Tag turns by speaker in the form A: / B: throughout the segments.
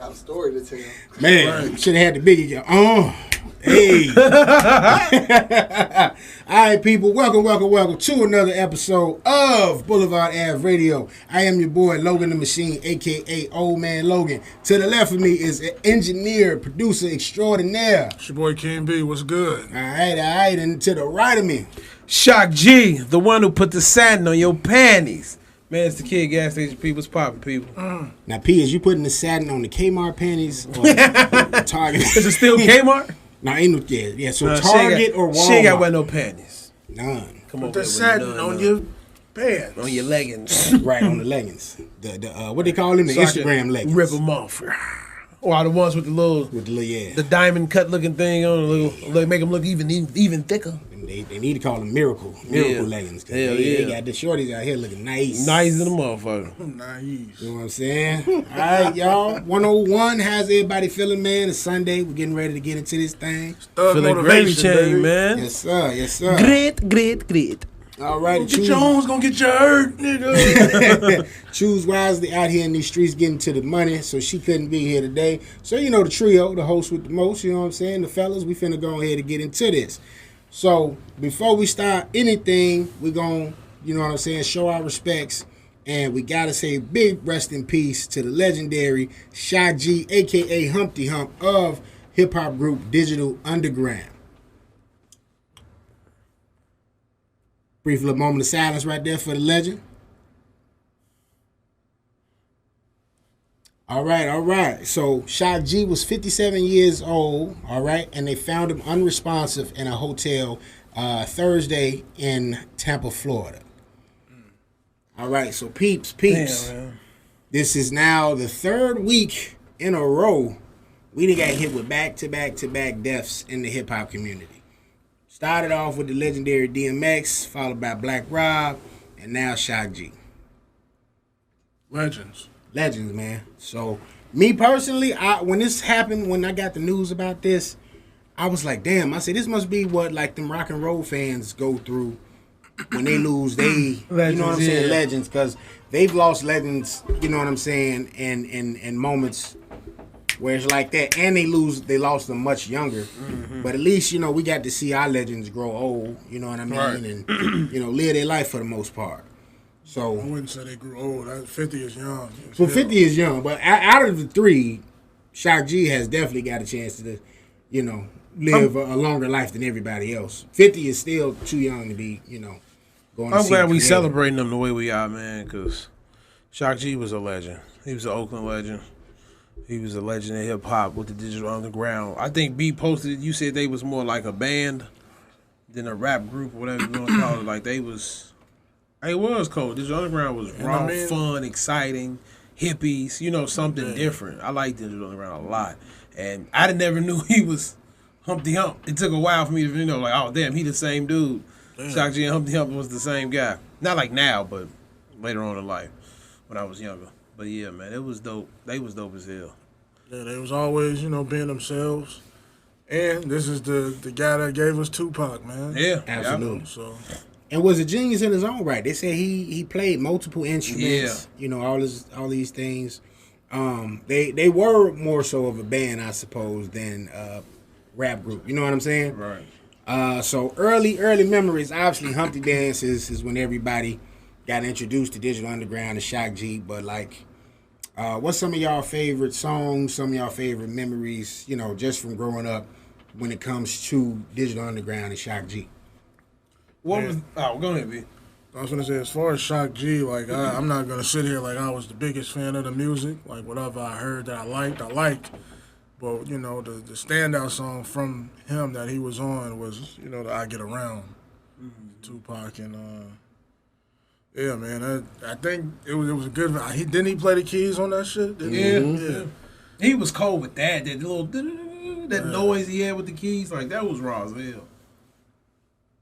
A: have a story to tell.
B: Man, should have had the biggie go. Hey. All right, people. Welcome to another episode of BlvdAve Radio. I am your boy, Logan the Machine, a.k.a. Old Man Logan. To the left of me is an engineer, producer extraordinaire.
C: It's your boy King B. What's good?
B: All right. And to the right of me,
D: Shock G, the one who put the satin on your panties. Man, it's the Kid Gas Station P. What's poppin', people?
B: Now, P, is you putting the satin on the Kmart panties or the Target?
D: Is it still Kmart?
B: No, ain't no, yeah. So Target or Walmart?
D: She ain't got wear no panties.
B: None.
D: Come
C: Put
D: on,
C: the satin on your pants.
D: on your leggings.
B: Right, on the leggings. The what they call them? The Instagram leggings.
D: Rip them off. Or the ones with the little, the diamond cut looking thing on, make them look even thicker.
B: They need to call them miracle leggings. They got the shorties out here looking nice.
D: Nice than a motherfucker.
C: Nice.
B: You know what I'm saying? All right, y'all. 101. How's everybody feeling, man? It's Sunday. We're getting ready to get into this thing.
D: Feeling gravy chain, man.
B: Yes, sir.
D: Great.
B: All right.
C: Get your homes gonna get you hurt, nigga.
B: Choose wisely out here in these streets getting to the money, so she couldn't be here today. So, you know, the trio, the host with the most, you know what I'm saying? The fellas, we finna go ahead and get into this. So, before we start anything, we're going to, you know what I'm saying, show our respects. And we got to say big rest in peace to the legendary Shock G, a.k.a. Humpty Hump of hip-hop group Digital Underground. Brief little moment of silence right there for the legend. All right. So, Shock G was 57 years old, all right, and they found him unresponsive in a hotel Thursday in Tampa, Florida. All right, so peeps.
D: Damn,
B: this is now the third week in a row we done got hit with back-to-back deaths in the hip-hop community. Started off with the legendary DMX, followed by Black Rob, and now Shock G.
C: Legends,
B: man. So, me personally, when this happened, when I got the news about this, I was like, damn. I said, this must be what, like, them rock and roll fans go through when they lose legends, you know what I'm saying, legends, because they've lost legends, you know what I'm saying, in moments where it's like that, and they lost them much younger. Mm-hmm. But at least, you know, we got to see our legends grow old, you know what I mean, right. And, you know, live their life for the most part. So
C: I wouldn't say they grew old. 50 is young.
B: Well, 50 is young, but out of the three, Shock G has definitely got a chance to, you know, live a longer life than everybody else. 50 is still too young to be, you know, going to see.
D: I'm glad we celebrating them the way we are, man, because Shock G was a legend. He was an Oakland legend. He was a legend in hip-hop with the Digital Underground. I think B posted, you said they was more like a band than a rap group or whatever you want to call it. Like, they was... It was cool. Digital Underground was raw, fun, exciting, hippies, you know, something different. I like Digital Underground a lot. And I never knew he was Humpty Hump. It took a while for me to, you know, like, oh, damn, he the same dude. Shock G and Humpty Hump was the same guy. Not like now, but later on in life when I was younger. But, yeah, man, it was dope. They was dope as hell.
C: Yeah, they was always, you know, being themselves. And this is the guy that gave us Tupac, man.
D: Yeah,
B: absolutely.
C: So...
B: And was a genius in his own right. They said he played multiple instruments, you know, all these things. They were more so of a band, I suppose, than a rap group. You know what I'm saying?
D: Right.
B: So early memories, obviously Humpty Dance is when everybody got introduced to Digital Underground and Shock G. But like, what's some of y'all favorite songs, some of y'all favorite memories, you know, just from growing up when it comes to Digital Underground and Shock G?
D: Go ahead, B.
C: I was going to say, as far as Shock G, like, I'm not going to sit here like I was the biggest fan of the music. Like, whatever I heard that I liked. But, you know, the standout song from him that he was on was, you know, the I Get Around, Tupac. And, yeah, man, I think it was a good. Didn't he play the keys on that shit?
D: Yeah. He was cold with that. That little, that noise he had with the keys, like, that was raw as hell.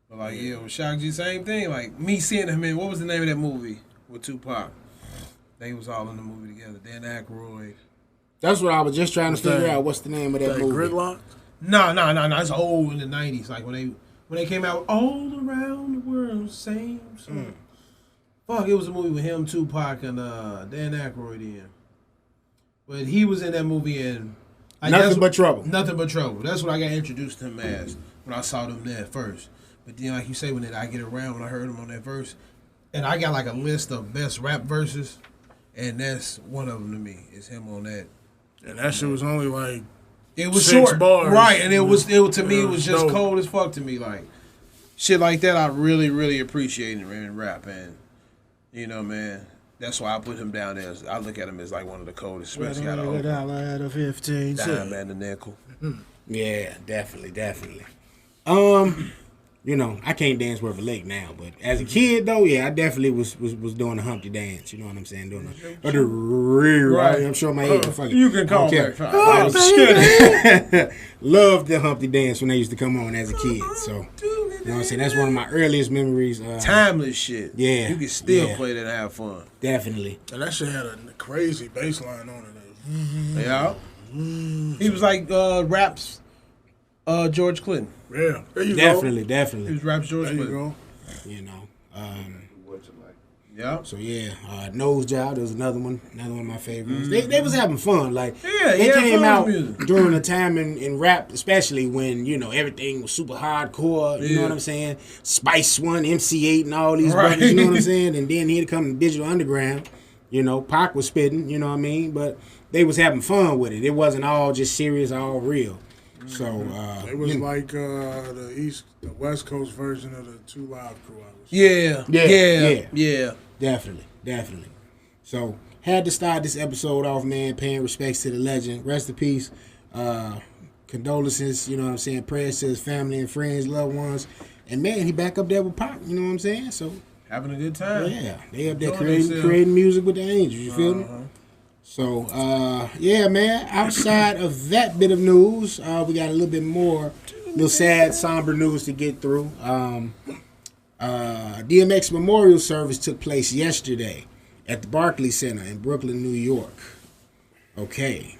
D: But like, yeah, with Shock G, same thing. Like, me seeing him in, what was the name of that movie with Tupac? They was all in the movie together. Dan Aykroyd.
B: That's what I was just trying to figure out. What's the name of that movie?
C: Gridlock?
D: No. It's old in the 90s. Like, when they came out, all around the world, same song. Fuck, it was a movie with him, Tupac, and Dan Aykroyd in. But he was in that movie and
B: Nothing But Trouble.
D: Nothing But Trouble. That's what I got introduced to him as when I saw them there first. But then, like you say, when I get around, when I heard him on that verse, and I got like a list of best rap verses, and that's one of them to me. Is him on that.
C: And that shit was only like
D: it was
C: 6
D: short,
C: bars.
D: right? And it to me it was just
C: dope.
D: cold as fuck to me. Like shit like that, I really really appreciate in rap, and you know, man. That's why I put him down there. I look at him as like one of the coldest, especially out of
C: $1 out of 15
D: dime and the nickel.
B: Yeah, definitely. You know, I can't dance worth a lick now, but as a kid though, yeah, I definitely was doing the Humpty dance. You know what I'm saying? Doing the right. I'm sure my head. Fuck it.
D: You can call me.
B: Loved the Humpty dance when they used to come on as a kid. So you know what I'm saying? That's one of my earliest memories.
D: Timeless shit.
B: Yeah,
D: you can still play that and have fun.
B: Definitely.
C: And that shit had a crazy bass line on it.
D: Yeah. He was like raps. George Clinton.
C: Yeah, there you
B: definitely.
D: He was raps George Clinton.
B: You know.
D: Yeah.
B: So yeah, Nose Job. There was another one of my favorites. They was having fun. Like
D: they
B: came out
D: music.
B: during a time in rap, especially when you know everything was super hardcore. You know what I'm saying? Spice One, MC8, and all these brothers. You know what I'm saying? And then he'd come to Digital Underground. You know, Pac was spitting. You know what I mean? But they was having fun with it. It wasn't all just serious, all real. So
C: it was like the West Coast version of the 2 Live Crew.
B: Yeah. Definitely. So had to start this episode off, man, paying respects to the legend. Rest in peace. Condolences, you know what I'm saying? Prayers to his family and friends, loved ones. And man, he back up there with Pop, you know what I'm saying? So
D: having a good time.
B: Yeah, they up there creating music with the Angels, you feel me? So, yeah, man, outside of that bit of news, we got a little bit more, little sad, somber news to get through. DMX memorial service took place yesterday at the Barclays Center in Brooklyn, New York. Okay.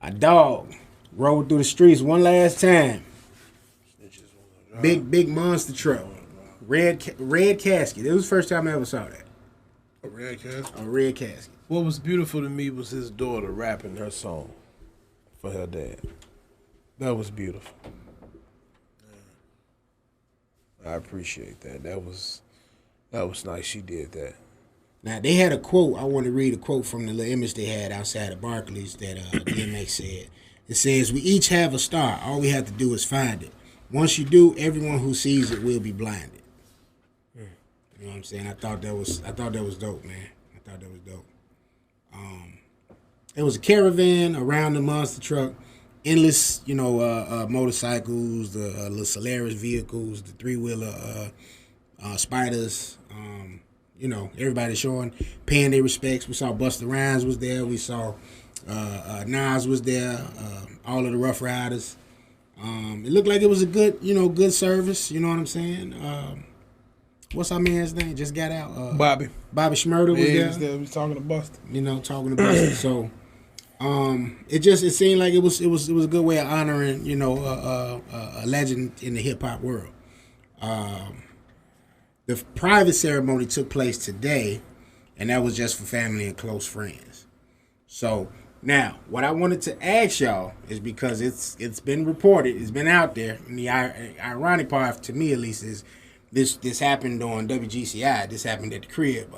B: A dog rode through the streets one last time. Big monster truck. Red casket. It was the first time I ever saw that.
C: A red casket?
B: A red casket.
D: What was beautiful to me was his daughter rapping her song for her dad. That was beautiful. I appreciate that. That was nice. She did that.
B: Now they had a quote. I want to read a quote from the little image they had outside of Barclays that DMX said. It says, "We each have a star. All we have to do is find it. Once you do, everyone who sees it will be blinded." You know what I'm saying? I thought that was dope, man. I thought that was dope. It was a caravan around the monster truck. Endless, motorcycles, the little Solaris vehicles, the 3-wheeler spiders. Everybody paying their respects. We saw Busta Rhymes was there. We saw Nas was there. All of the Rough Riders. It looked like it was a good service. You know what I'm saying? What's our man's name? Just got out.
D: Bobby
B: Schmurda was there.
D: He was there. He was talking to Busta.
B: Talking to Busta. So. It seemed like it was a good way of honoring, a legend in the hip hop world. The private ceremony took place today, and that was just for family and close friends. So now, what I wanted to ask y'all is because it's been reported, it's been out there, and the ironic part to me at least is this happened on WGCI. This happened at the crib.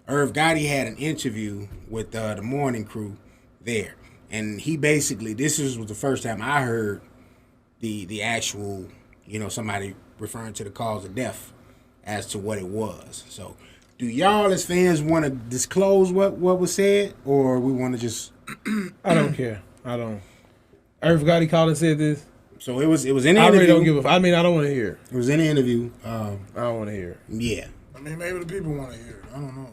B: Irv Gotti had an interview with the morning crew there, and he basically this was the first time I heard the actual somebody referring to the cause of death as to what it was. So do y'all as fans want to disclose what was said, or we want to just
D: I don't care. I don't. Irv Gotti called and said this.
B: So it was in the interview.
D: I really don't give a I mean, I don't want to hear
B: it. It was in the interview.
D: I don't want to hear it.
B: Yeah.
C: I mean, maybe the people want to hear it. I don't know.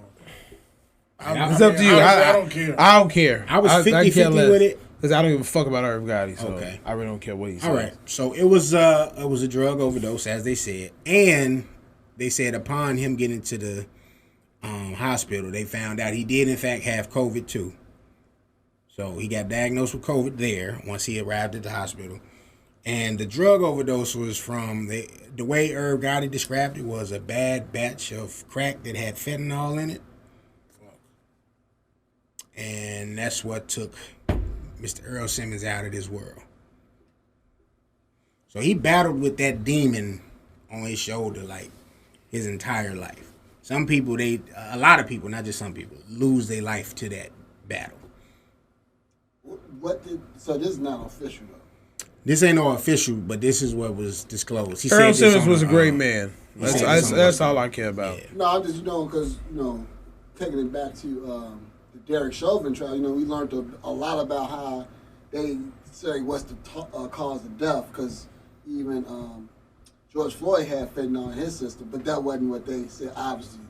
D: It's up to you.
C: I don't care.
D: I don't care.
B: I was 50-50 with it.
D: Because I don't give a fuck about Irv Gotti, so
B: okay.
D: I really don't care what he said.
B: All right. So it was a drug overdose, as they said. And they said upon him getting to the hospital, they found out he did, in fact, have COVID, too. So he got diagnosed with COVID there once he arrived at the hospital. And the drug overdose was from, the way Irv Gotti described it, was a bad batch of crack that had fentanyl in it. and that's what took Mr. Earl Simmons out of this world. So he battled with that demon on his shoulder like his entire life. Some people, a lot of people, not just some people, lose their life to that battle.
A: So this is not official though?
B: This ain't no official, but this is what was disclosed. He
D: Earl
B: said
D: Simmons was a great man. That's all I care about.
B: Yeah.
A: No, I'm just because taking it back to the Derek Chauvin trial. We learned a lot about how they say what's the cause of death, because even George Floyd had fentanyl in his system, but that wasn't what they said. Obviously,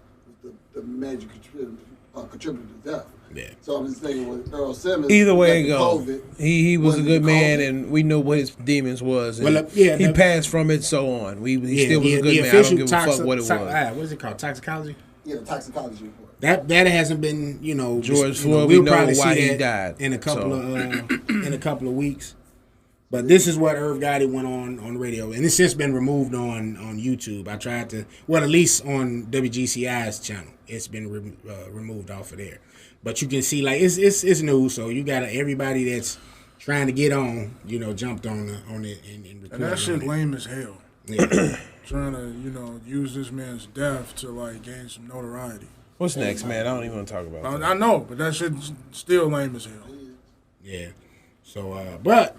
A: was the major contributor to death.
B: Yeah.
A: So I'm just thinking with Earl Simmons.
D: Either way it
A: goes,
D: goes, he was a good man, and we know what his demons was. And he passed from it, so on. He still was a good man. I don't give a fuck what it was.
B: What is it called? Toxicology?
A: Yeah, toxicology report.
B: That hasn't been,
D: George Floyd. We know why he died
B: in a couple of weeks. But this is what Irv Gotti went on the radio, and it's since been removed on YouTube. I tried to, at least on WGCI's channel, it's been removed off of there. But you can see, like, it's new, so you got everybody that's trying to get on, jumped on it and recorded.
C: And that shit lame as hell.
B: Yeah.
C: Trying to, use this man's death to like gain some notoriety.
D: What's next, man? I don't even want to talk about that.
C: I know, but that shit's still lame as hell.
B: Yeah. So, but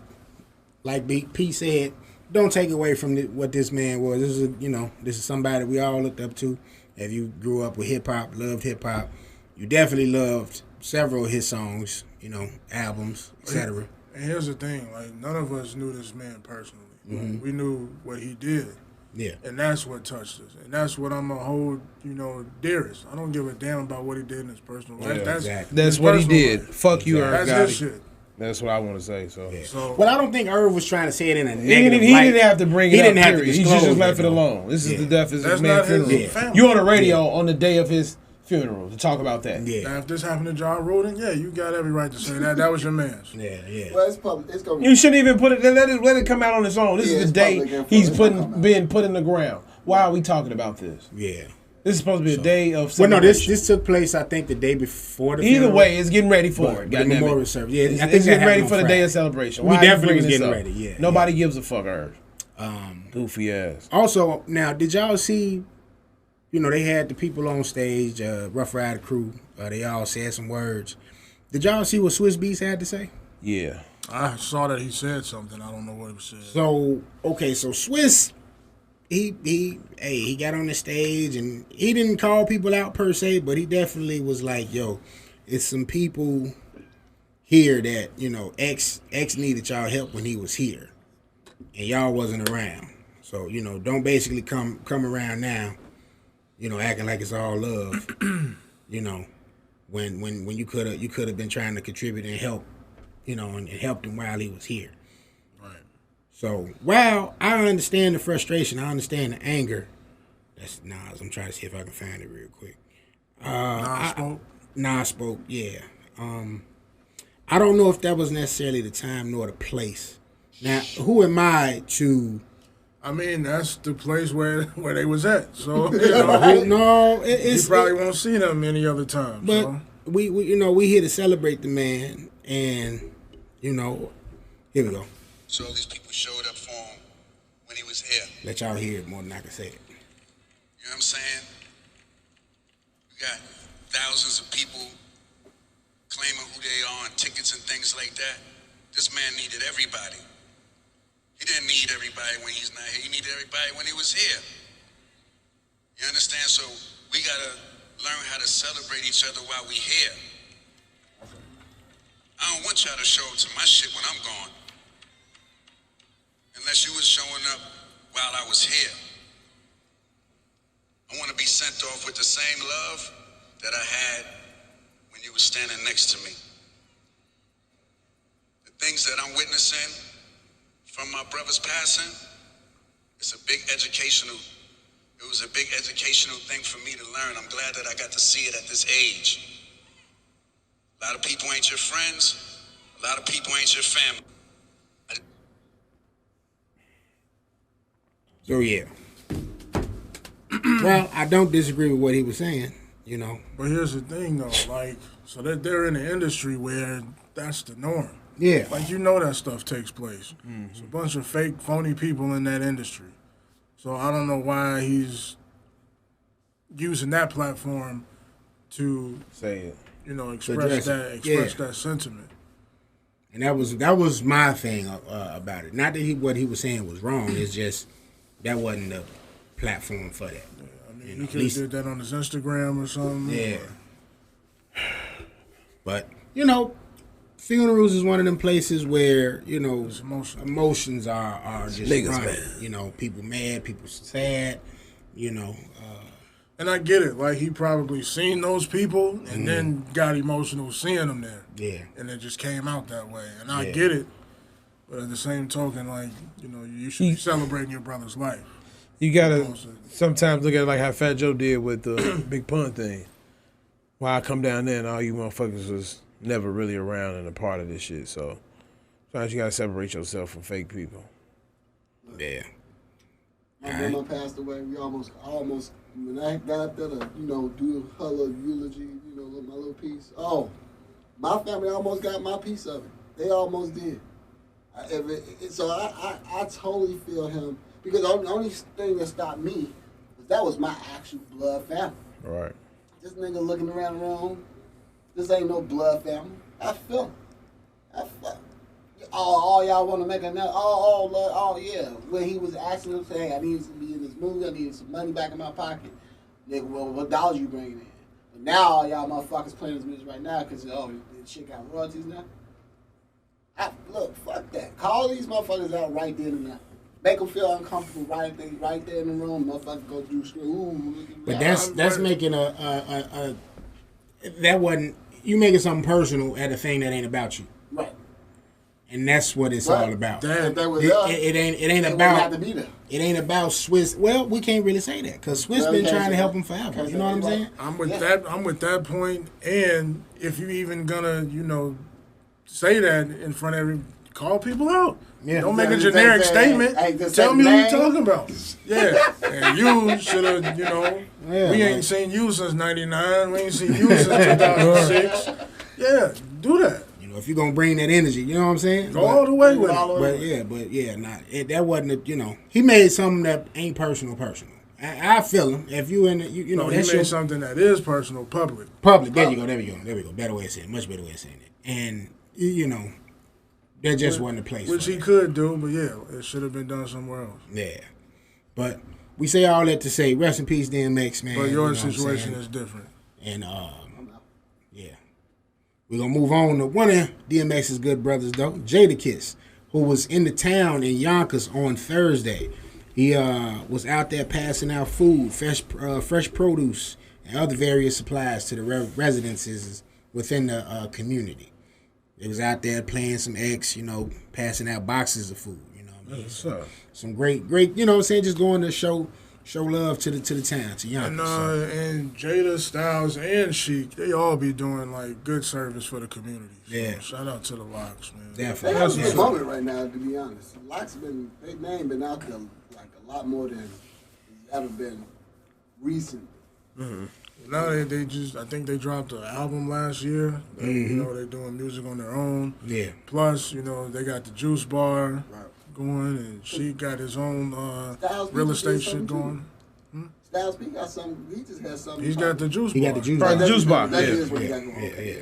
B: like P said, don't take away from what this man was. This is somebody we all looked up to. If you grew up with hip hop, loved hip hop, you definitely loved several of his songs, albums, etc.
C: And here's the thing, like, none of us knew this man personally. Mm-hmm. We knew what he did.
B: Yeah.
C: And that's what touched us. And that's what I'm going to hold, dearest. I don't give a damn about what he did in his personal life.
D: That's what he did.
C: Life.
D: Fuck you, Irv Gotti.
C: That's his shit.
D: That's what I want to say. So,
B: well, I don't think Irv was trying to say it in a negative
D: he
B: light.
D: didn't have to bring it up. Period. He just left it
B: though.
D: alone. This is the death of his
C: man's
D: funeral. You on the radio on the day of his funeral to talk about that.
B: Yeah.
C: Now, if this happened to John Roden, you got every right to say that. That was your man's.
B: Yeah.
A: Well, it's public. It's gonna be.
D: You shouldn't even put it. Let it come out on its own. This is the day he's being put in the ground. Why are we talking about this?
B: Yeah.
D: This is supposed to be a day of
B: Well, no, this took place, I think, the day before the
D: funeral. Either way, it's getting ready for it.
B: The memorial service. Yeah, I think
D: it's getting ready for the day of celebration.
B: We definitely was getting ready, yeah.
D: Nobody gives a fuck, Irv. Goofy ass.
B: Also, now, did y'all see, they had the people on stage, Rough Rider crew, they all said some words. Did y'all see what Swiss Beats had to say?
D: Yeah.
C: I saw that he said something. I don't know what he said.
B: So Swiss, he got on the stage and he didn't call people out per se, but he definitely was like, yo, it's some people here that, X needed y'all help when he was here and y'all wasn't around. So, don't basically come around now, acting like it's all love, when you could have been trying to contribute and help, and helped him while he was here. So, while I understand the frustration, I understand the anger. That's Nas. I'm trying to see if I can find it real quick. Nas spoke, yeah. I don't know if that was necessarily the time nor the place. Now, who am I to...
C: I mean, that's the place where they was at. So,
B: he
C: probably won't see them any other time.
B: But
C: so.
B: we here to celebrate the man, and, here we go.
E: So all these people showed up for him when he was here.
B: Let y'all hear it more than I can say it.
E: You know what I'm saying? We got thousands of people claiming who they are and tickets and things like that. This man needed everybody. He didn't need everybody when he's not here. He needed everybody when he was here. You understand? So we got to learn how to celebrate each other while we here. I don't want y'all to show up to my shit when I'm gone. Unless you was showing up while I was here. I want to be sent off with the same love that I had when you were standing next to me. The things that I'm witnessing from my brother's passing, it was a big educational thing for me to learn. I'm glad that I got to see it at this age. A lot of people ain't your friends. A lot of people ain't your family.
B: So, yeah. Well, I don't disagree with what he was saying. You know.
C: But here's the thing, though. Like, so that they're in an industry where that's the norm.
B: Yeah.
C: Like, you know that stuff takes place. It's a bunch of fake, phony people in that industry. So I don't know why he's using that platform to
D: Say it.
C: you know, express that sentiment.
B: And that was my thing about it. Not that what he was saying was wrong. It's just that wasn't the platform for that.
C: Yeah, I mean, he could have did that on his Instagram or something.
B: Yeah. But funerals is one of them places where emotions are just
D: niggas
B: running.
D: mad.
B: People mad, people sad.
C: And I get it. Like, he probably seen those people and then got emotional seeing them there.
B: Yeah.
C: And it just came out that way. And I get it. But at the same token, like, you should be celebrating your brother's life.
D: You gotta sometimes look at it like how Fat Joe did with the Big Pun thing. Why I come down there and all you motherfuckers was never really around and a part of this shit. So sometimes you gotta separate yourself from fake people.
B: Yeah.
A: My grandma passed away. We almost when I got up there to do her little eulogy, my little piece. Oh, my family almost got my piece of it. They almost did. So I totally feel him, because the only thing that stopped me was that was my actual blood family.
D: Right.
A: This nigga looking around the room, this ain't no blood family. I feel him. All y'all want to make another. Oh, yeah. When he was asking him, saying, I need to be in this movie, I need some money back in my pocket. Nigga, well, what dollars you bringing in? But now all y'all motherfuckers playing this music right now because, this shit got royalties now. Look, fuck that. Call these motherfuckers out right then and now. Make them feel uncomfortable right there in the room. Motherfuckers go through school.
B: But that's making that wasn't, you making something personal at a thing that ain't about you.
A: Right.
B: And that's what it's all about.
A: It
B: ain't about Swiss. Well, we can't really say that because Swiss been trying to help him forever. You know what I'm saying?
C: I'm with that point. And if you even gonna, say that in front of every, call people out.
B: Yeah.
C: Don't make a generic statement. Tell me who you talking about. Yeah. And you should have, we ain't seen you since '99. We ain't seen you since 2006. Yeah, do that.
B: If you're gonna bring that energy, you know what I'm saying?
C: All the way with it.
B: That wasn't he made something that ain't personal. I feel him. If you in he
C: made something that is personal, public.
B: There you go. Better way of saying it. Much better way of saying it. And that just wasn't the place.
C: Which he could do, but it should have been done somewhere else.
B: Yeah. But we say all that to say, rest in peace, DMX, man.
C: But your situation is different.
B: And we're going to move on to one of DMX's good brothers, though, Jadakiss, who was in the town in Yonkers on Thursday. He was out there passing out food, fresh produce, and other various supplies to the residences within the community. They was out there playing some X, passing out boxes of food, some great, you know what I'm saying, just going to show love to the town, to Yonkers.
C: And Jada, Styles, and Sheik, they all be doing good service for the community. So
B: yeah.
C: Shout out to the Locks, man.
B: Definitely.
A: They have a moment right now, to be honest. Locks their name been out there a lot more than it's ever been recent.
C: Mm-hmm. Now they just, I think they dropped an album last year. They're doing music on their own.
B: Yeah.
C: Plus, they got the Juice Bar. Right. Going, and she got his own real estate shit going.
A: Styles P got something. He just has something.
C: He's got the juice bar.
B: He got the juice bar.
D: The juice bar.
A: That is what he got going on.
C: Yeah.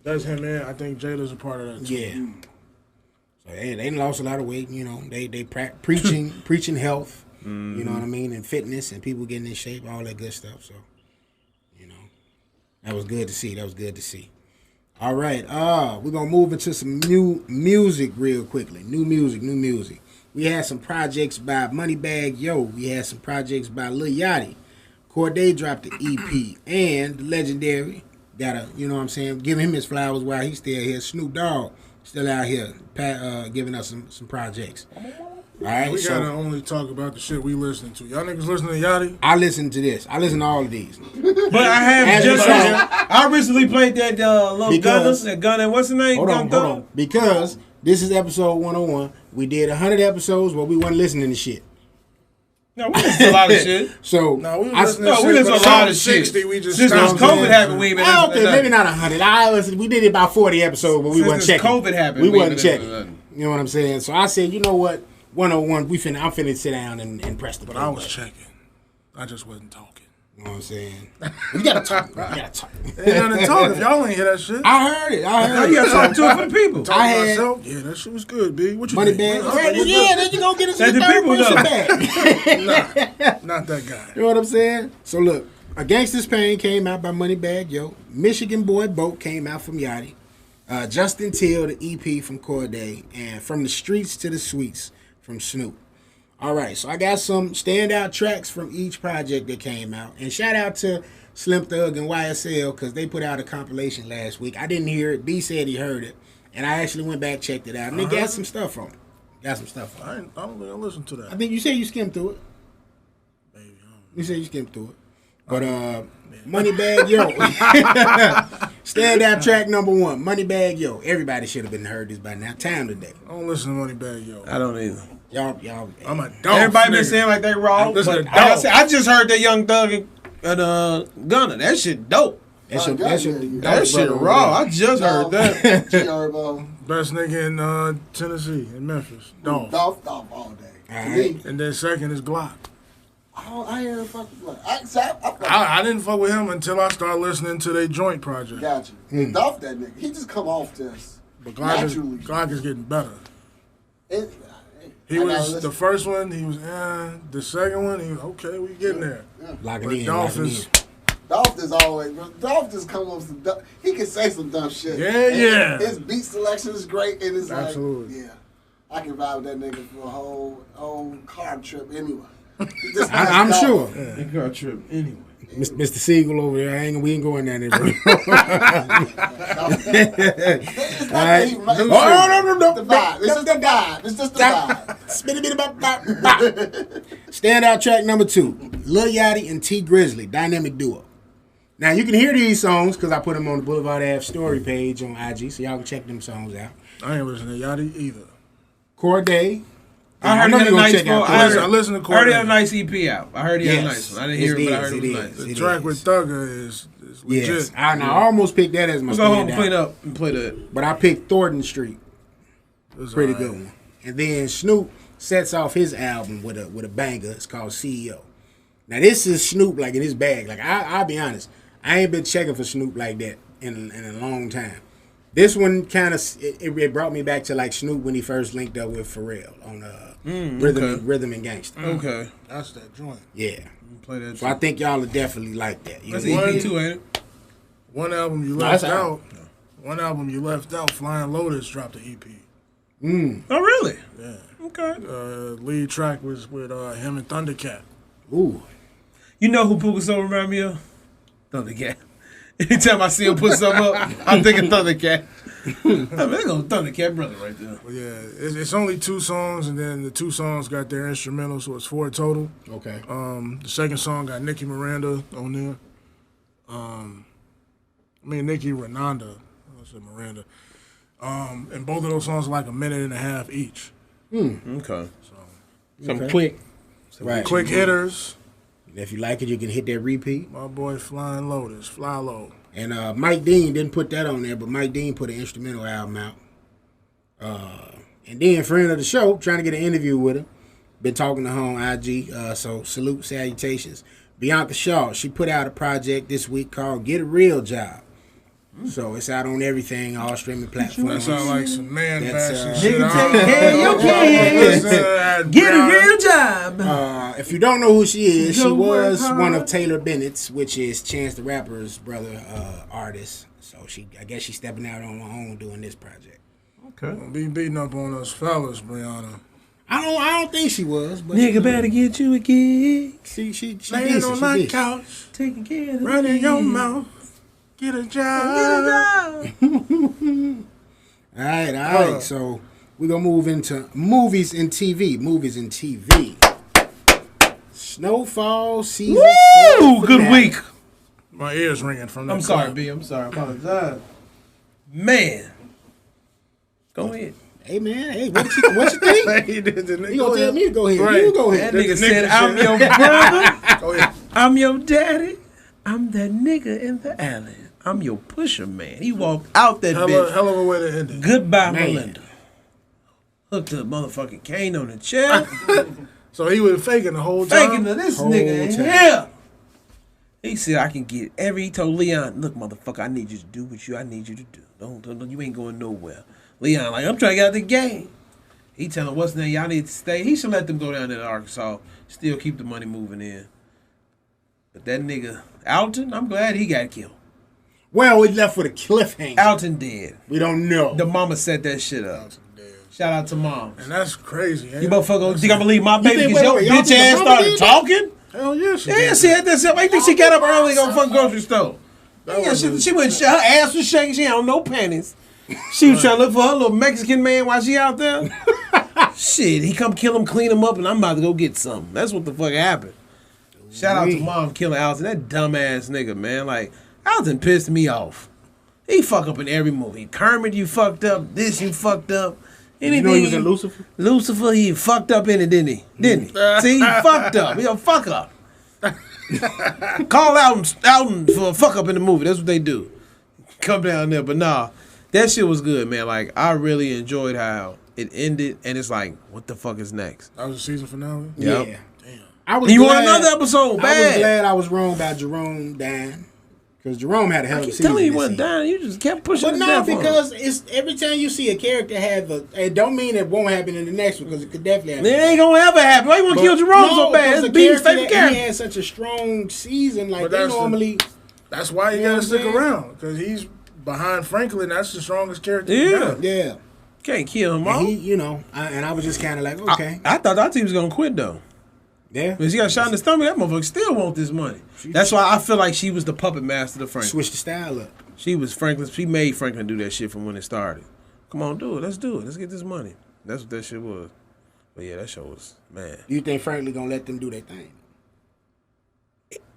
C: That's him, man. I think Jada's a part of that too.
B: Yeah. So they lost a lot of weight. They preaching health. You know what I mean, and fitness, and people getting in shape, all that good stuff. So, that was good to see. All right, we're going to move into some new music real quickly. New music. We had some projects by Moneybagg Yo. We had some projects by Lil Yachty. Cordae dropped the EP. And the legendary, giving him his flowers while he's still here. Snoop Dogg still out here giving us some projects. All right,
C: we gotta only talk about the shit we listening to. Y'all niggas listening to Yachty?
B: I listen to this. I listen to all of these.
D: But I have I recently played that little gun and what's the name?
B: Hold on. Because this is episode 101. We did 100 episodes where we weren't listening to shit.
D: No, we listen to a lot of shit.
B: So
C: No, we
B: I,
C: listen
D: No, we listen to a lot of shit.
C: 60, we just
D: Since
C: stopped
D: COVID
C: listening.
D: happened, we ain't been
B: I don't
D: listening to
B: think maybe
D: nothing.
B: not 100. We did about 40 episodes, but we
D: Since
B: wasn't
D: this
B: checking.
D: COVID happened,
B: we
D: we
B: wasn't
D: ain't been
B: checking.
D: listening to nothing.
B: You know what I'm saying? So I said, you know what? 101. I'm finna sit down and press the
C: But
B: play
C: I was
B: button.
C: checking. I just wasn't talking.
B: You know what I'm saying? You gotta talk. Bro. You gotta talk.
C: Ain't nothing to talk if y'all ain't hear that shit.
B: I heard it.
D: Now you gotta talk to it for the people.
C: Talk
B: I
C: to
B: had-
C: myself. Yeah, that shit was good, B. What you
B: Money
C: think?
B: bag.
C: Okay,
B: Yeah, then you gonna get us
D: Let
B: the
D: the
B: third
D: people
B: person
D: know.
B: back.
C: Not that guy.
B: You know what I'm saying? So look, A Gangsta's Pain came out by Moneybagg Yo. Michigan Boy Boat came out from Yachty. Justin Till, the EP from Corday. And From the Streets to the Sweets from Snoop. All right, so I got some standout tracks from each project that came out. And shout out to Slim Thug and YSL because they put out a compilation last week. I didn't hear it. B said he heard it. And I actually went back, checked it out. And they got some stuff on it. Got some stuff on it.
C: I don't think I listened to that.
B: I think you said you skimmed through it.
C: Maybe, I don't know.
B: You said you skimmed through it. But Moneybagg Yo. Standout track number 1. Moneybagg Yo. Everybody should have been heard this by now. Time today.
C: I don't listen to Moneybagg Yo.
D: I don't either.
B: Y'all.
C: I'm a dog.
D: Everybody been saying like they raw,
C: Listen
D: but
C: to
D: like I
C: Dog.
D: said, I just heard that Young Thug and Gunna. That shit dope.
B: That shit
D: That shit raw. I just heard that.
A: G-Herbo.
C: Best nigga in Tennessee, in Memphis. Dog.
A: Dolph all day.
B: All
A: To
B: right.
A: me,
C: And then second is Glock.
A: I hear fuck with Glock.
C: I didn't fuck with him until I started listening to their joint project.
A: Got you. Dolph that nigga. He just come off just
C: But
A: naturally.
C: Glock is getting better.
A: It,
C: He
A: I gotta
C: was
A: listen.
C: the first one. He was the second one. He was okay. We getting there.
B: Locking
C: But
B: in.
C: Dolph
B: Locking
C: is
B: in.
A: Dolph is always. Dolph just come up with some. He can say some dumb shit.
C: Yeah,
A: And
C: yeah.
A: His beat selection is great, and it's
C: Absolutely.
A: like, yeah, I can ride with that nigga for a whole car trip anyway.
B: I'm sure.
D: They got trip anyway.
B: Mr. Siegel over there, we ain't going down there, bro.
A: It's not that he right.
B: No.
A: It's the vibe. It's just the vibe. It's just the vibe.
B: Standout track number 2. Lil Yachty and T Grizzly, Dynamic Duo. Now, you can hear these songs because I put them on the BlvdAve story page on IG, so y'all can check them songs out.
C: I ain't listening to Yachty either.
B: Corday.
D: I heard he
B: know
D: had a
B: you gonna
D: nice
B: check out
D: I
B: Corday.
C: I listened to
D: heard he had a
C: Corday.
D: nice EP out. I heard he had a nice one. I didn't hear it, but I heard it was nice.
C: The
B: It
C: track
B: is.
C: with Thugger is legit.
B: Yes, I almost picked that as my
D: We'll go home and
B: standout.
D: clean up and play that.
B: But I picked Thornton Street.
C: It's
B: Pretty
C: alright.
B: good one. And then Snoop sets off his album with a banger. It's called CEO. Now this is Snoop like in his bag. Like I'll be honest, I ain't been checking for Snoop like that in a long time. This one kind of it brought me back to like Snoop when he first linked up with Pharrell on Rhythm and Gangsta.
D: Okay.
C: That's that joint.
B: Yeah.
D: Play that
B: So I think y'all would definitely like that. You
D: That's
B: know?
D: EP too, ain't it?
C: One album you
B: No,
C: left
B: that's
C: out. One album you left out. Flying Lotus dropped an EP.
D: Oh, really?
C: Yeah.
D: Okay.
C: Lead track was with him and Thundercat.
B: Ooh.
D: You know who Puka Soul remind me of? Thundercat. Anytime I see him put something up, I'm thinking Thundercat. I mean, there goes Thundercat brother right there.
C: But yeah, it's only 2 songs, and then the 2 songs got their instrumental, so it's 4 total.
B: Okay.
C: The second song got Nicki Miranda on there. Nicki Renanda. I said Miranda. And both of those songs are like a minute and a half each.
D: Okay. Some
B: Okay.
D: quick.
B: Right.
C: Quick hitters.
B: If you like it, you can hit that repeat.
C: My boy Flying Lotus, Fly Low.
B: And Mike Dean didn't put that on there, but Mike Dean put an instrumental album out. And then friend of the show, trying to get an interview with him. Been talking to her on IG, so salute, salutations. Bianca Shaw, she put out a project this week called Get a Real Job. So it's out on everything, all streaming
C: That
B: platforms.
C: sound like some man
B: That's,
C: bashing
B: uh,
C: shit.
D: Nigga, take care of your kids. Get a real job.
B: If you don't know who she is, she
D: Go work
B: was
D: hard.
B: one of Taylor Bennett's, which is Chance the Rapper's brother artist. So I guess she's stepping out on her own doing this project.
D: Okay.
C: Don't be beating up on us fellas, Brianna.
B: I don't think she was, but
D: Nigga better get you a gig.
B: she
C: Laying
B: decent,
C: on
B: she
C: my
B: decent.
C: couch,
D: Taking care of the
C: running your
D: kids.
C: mouth, get a job.
B: All right. So we're gonna move into movies and TV. Snowfall season.
D: Woo!
B: 4
D: Good
B: finale.
D: week.
C: My ears ringing from that.
D: I'm sorry,
C: clap.
D: B. I'm sorry. I apologize. Man. Go ahead.
B: Hey man, hey, what you think?
C: He
B: You gonna tell me to go ahead?
C: Right.
B: You go ahead.
D: That nigga said,
C: nigga
D: I'm
C: shit.
D: your brother.
C: Oh yeah.
D: I'm your daddy. I'm that nigga in the alley. I'm your pusher man. He walked out that bitch.
C: Hell of a way to end it.
D: Goodbye,
B: Man.
D: Melinda. Hooked a motherfucking cane on the chair.
C: So he was faking the whole time.
D: Faking to this
B: Whole
D: nigga in
B: time.
D: here. He said, I can get he told Leon, look, motherfucker, I need you to do what I need you to do. Don't you ain't going nowhere. Leon, like, I'm trying to get out the game. He telling what's name, y'all need to stay. He should let them go down there to Arkansas, still keep the money moving in. But that nigga, Alton, I'm glad he got killed.
B: Well, we left with a cliffhanger.
D: Alton dead.
B: We don't know.
D: The mama set that shit up. Shout out to mom.
C: And that's crazy.
D: You motherfucker think I'm gonna leave my baby
B: think-
D: because your
B: wait, y'all
D: bitch
B: think the
D: ass
B: mama
D: started
B: did that?
D: talking?
C: Hell yeah, she
D: Yeah,
C: did.
D: she had that. I think she got up early to go fucking grocery store.
C: That
D: Yeah,
C: wasn't-
D: she went. Her ass was shaking. She had on no panties. She was trying to look for her little Mexican man while she out there. Shit, he come kill him, clean him up, and I'm about to go get something. That's what the fuck happened. Shout out to mom killing Alton. That dumbass nigga, man. Like, Alton pissed me off. He fuck up in every movie. Kermit, you fucked up. This, you fucked up. Anything.
B: You know he was in Lucifer?
D: Lucifer, he fucked up in it, didn't he? Didn't he? See, he fucked up. He a fuck up. Call Alton for a fuck up in the movie. That's what they do. Come down there. But nah, that shit was good, man. Like, I really enjoyed how it ended, and it's like, what the fuck is next?
C: That was the season finale.
D: Yep.
B: Yeah.
C: Damn.
B: I was
D: You
B: glad,
D: want another episode?
B: I was
D: Bad.
B: glad I was wrong about Jerome dying. Because Jerome had a hell
D: I
B: of a
D: keep
B: season.
D: telling you, he
B: this
D: wasn't
B: season.
D: dying. You just kept pushing
B: But
D: it
B: no,
D: down for him.
B: because it's every time you see a character have it don't mean it won't happen in the next one, because it could definitely happen.
D: It ain't gonna ever happen. Why you want to kill Jerome so bad? It's B's favorite
B: He
D: character.
B: had such a strong season. Like
C: But
B: they
C: that's the-
B: normally.
C: That's why you
B: You know
C: gotta
B: what I'm
C: stick
B: saying?
C: around, because he's behind Franklin. That's the strongest character.
D: Yeah.
C: you got.
B: Yeah.
D: Can't kill him
B: And
D: all.
B: he, you know, and I was just kind of like, okay.
D: I thought that team was gonna quit though.
B: Yeah.
D: Because he got shot in the stomach. That motherfucker still want this money. That's why I feel like she was the puppet master of Franklin.
B: Switch the style up.
D: She was Franklin. She made Franklin do that shit from when it started. Come on, do it. Let's do it. Let's get this money. That's what that shit was. But yeah, that show was, man.
B: You think Franklin gonna let them do their thing?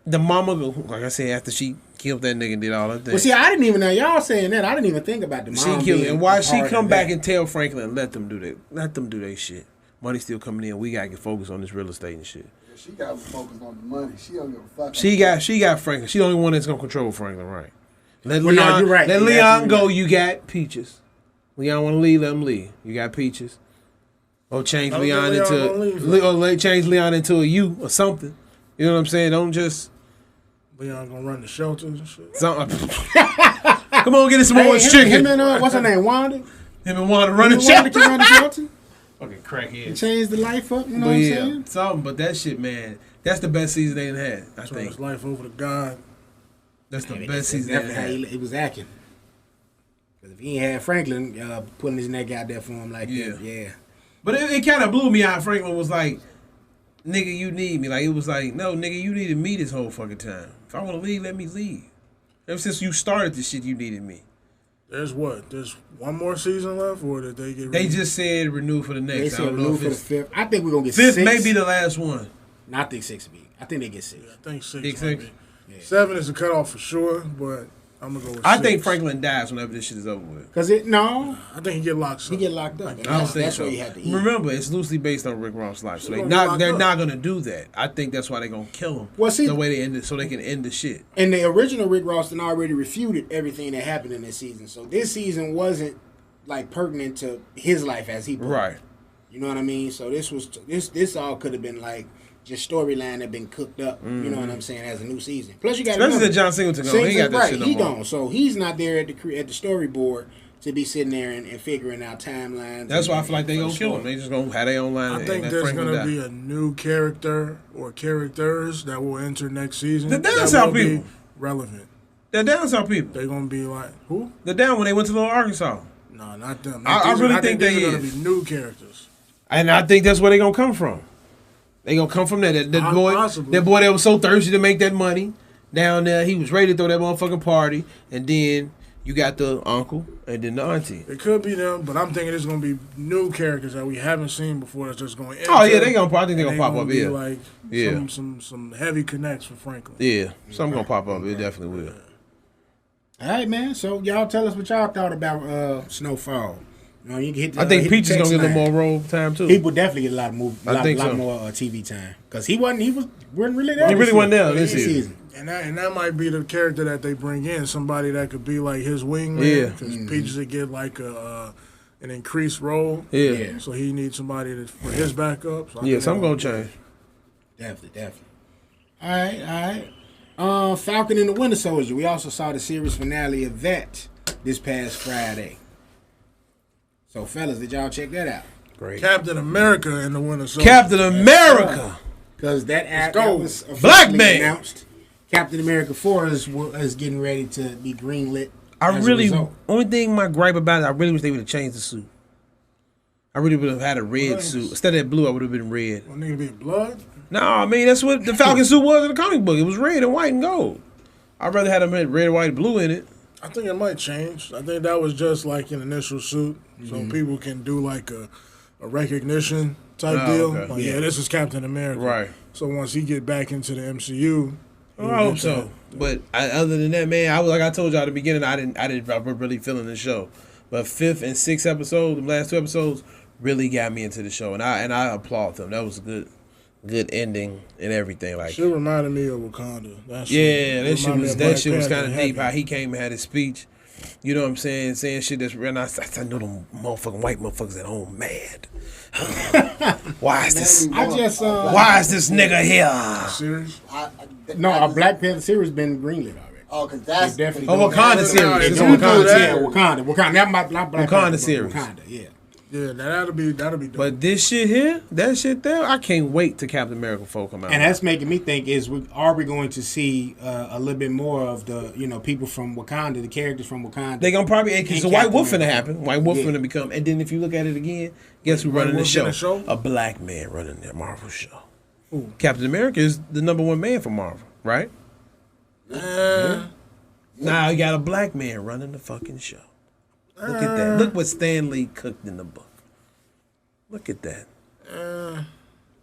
D: The mama, like I said, after she killed that nigga and did all that thing.
B: Well, see, I didn't even know y'all saying that. I didn't even think about the mom.
D: She killed it.
B: being
D: And why
B: a
D: she
B: part
D: come
B: of
D: back
B: that.
D: and tell Franklin, let them do that. Let them do their shit. Money still coming in. We gotta get focused on this real estate and shit.
A: She got focused on the money. She don't give a fuck.
D: She got Franklin. She the only one that's gonna control Franklin, right? Let
B: Well, no,
D: Leon,
B: you're right.
D: let
B: You're
D: Leon
B: absolutely
D: go.
B: right.
D: You got Peaches. Leon want to leave, let him leave. You got Peaches. Or change
C: Don't
D: Leon
C: get Leon
D: into
C: gonna leave,
D: change Leon into a you or something. You know what I'm saying? Don't just
C: Leon gonna run the shelters and shit.
D: something. Come on, get us some more
B: Hey,
D: chicken.
B: him and what's her name? Wanda.
D: Him and Wanda run the
B: Him and Wanda can
D: shelter.
B: run the shelter.
D: Fucking crackhead.
B: Change the life up. You know
D: But
B: what I'm
D: yeah,
B: saying?
D: something. But that shit, man, that's the best season they done had. I
C: Turn
D: think
C: his life over to God.
D: that's the
B: I mean,
D: best
B: that's
D: season they done
B: definitely how
D: had.
B: he was acting. Because if he ain't had Franklin putting his neck out there for him like
D: Yeah.
B: that, yeah.
D: But it kind of blew me out. Franklin was like, "Nigga, you need me." Like it was like, "No, nigga, you needed me this whole fucking time. If I want to leave, let me leave." Ever since you started this shit, you needed me.
C: There's what? There's one more season left, or did they get?
D: They just said renew for the next.
B: They
D: I
B: said
D: don't know
B: renew
D: if
B: for the
D: it's
B: fifth. I think we're gonna get
D: fifth.
B: six.
D: May be the last one.
B: No, I think six will be. I think they get six.
C: I think six.
D: Big
C: might
D: six?
C: be. 7 is the cutoff for sure, but I'm gonna go with
D: I
C: 6.
D: think Franklin dies whenever this shit is over with.
B: Cause
C: I think he get locked up.
B: he get locked up.
D: I don't
B: That's
D: think so.
B: where you have to eat.
D: Remember, it's loosely based on Rick Ross' life, so
C: He gonna get
D: they're
C: locked
D: not
C: up.
D: gonna do that. I think that's why they're gonna kill him.
B: Well, see-
D: the way they end it, so they can end the shit.
B: And the original Rick Ross already refuted everything that happened in this season. So this season wasn't like pertinent to his life as he put it.
D: Right.
B: You know what I mean? So this all could have been like just storyline that been cooked up. You know what I'm saying? As a new season. Plus you got
D: Especially that John Singleton gone. He ain't got that shit no
B: he
D: more.
B: don't. So he's not there at the storyboard to be sitting there and figuring out timelines.
D: That's why I
B: and-
D: feel like they
B: for
D: gonna
B: the
D: kill him.
B: story.
D: They just gonna have their own line.
C: I
D: and
C: think
D: let
C: there's
D: Franklin
C: gonna
D: die.
C: be a new character or characters that will enter next season.
D: The
C: that
D: Down South
C: will be
D: people.
C: relevant.
D: They're down south people.
C: They're gonna be like who?
D: They're down when they went to Little Arkansas.
C: No, not them.
D: I really think
C: these
D: they
C: are gonna
D: is.
C: be new characters.
D: And I think that's where they gonna come from. They gonna come from there. That boy,
C: Possibly.
D: that boy that was so thirsty to make that money down there. He was ready to throw that motherfucking party. And then you got the uncle and then the auntie.
C: It could be them, but I'm thinking it's gonna be new characters that we haven't seen before. That's just going.
D: Oh yeah, they gonna. I think they
C: and
D: gonna pop up.
C: be
D: Yeah,
C: like
D: Yeah.
C: some heavy connects for Franklin.
D: yeah. Something gonna pop up. It definitely will.
B: All right, man. So y'all tell us what y'all thought about Snowfall. You know, you can hit the,
D: I think
B: hit the
D: Peach is gonna
B: text
D: get a little
B: line.
D: more role time too.
B: He would definitely get a lot more,
D: I think so.
B: more TV time because he wasn't really there.
D: He really wasn't there this
B: season.
D: season.
C: And that might be the character that they bring in, somebody that could be like his wingman.
D: Yeah.
C: Because Peaches would get like an increased role.
D: Yeah.
C: So he needs somebody for his backup. So
D: Yeah, something gonna change.
B: Definitely. All right. Falcon and the Winter Soldier. We also saw the series finale of that this past Friday. So, fellas, did y'all check that out?
D: Great.
C: Captain America and the Winter Soldier.
D: Captain America.
B: Because that
C: go.
B: was officially
D: Black man.
B: announced. Captain America 4 is getting ready to be greenlit.
D: I
B: as a
D: really,
B: result.
D: only thing my gripe about it, I really wish they would have changed the suit. I really would have had a red suit. Instead of that blue, I would have been red.
C: Well, nigga be blood?
D: No, I mean, that's what the Falcon suit was in the comic book. It was red and white and gold. I'd rather have them had red, white, and blue in it.
C: I think it might change. I think that was just like an initial suit. So people can do like a recognition type deal.
D: Okay.
C: Like, yeah, this is Captain America.
D: Right.
C: So once he get back into the MCU,
D: I hope so. But other than that, man, I told y'all at the beginning, I didn't really feeling the show. But 5th and 6th episode, the last 2 episodes, really got me into the show, and I applaud them. That was a good ending and everything. Like,
C: shit reminded me of Wakanda. That
D: shit was kind of deep. How he came and had his speech. You know what I'm saying? Saying shit that's real. And I know them motherfucking white motherfuckers at home mad. Why is this? Why is this nigga here?
C: Serious?
B: No, a Black Panther series been greenlit already.
A: Oh, because that's
B: definitely
D: Wakanda series.
C: It's
B: Wakanda.
C: Wakanda.
B: Wakanda. That might Black
D: Wakanda
B: Panther,
D: series.
B: Wakanda, yeah.
C: Yeah, that'll be dope.
D: But this shit here, that shit there, I can't wait till Captain America 4 come out.
B: And that's making me think: are we going to see a little bit more of the people from Wakanda, the characters from Wakanda?
D: They gonna probably because the White
B: Captain
D: Wolf finna
B: America.
D: happen. White Wolf finna become, and then if you look at it again, guess who running the
C: Wolf
D: show?
C: in the show?
D: A black man running the Marvel show. Ooh. Captain America is the #1 man for Marvel, right? Now you got a black man running the fucking show. Look at that. Look what Stan Lee cooked in the book. Look at that.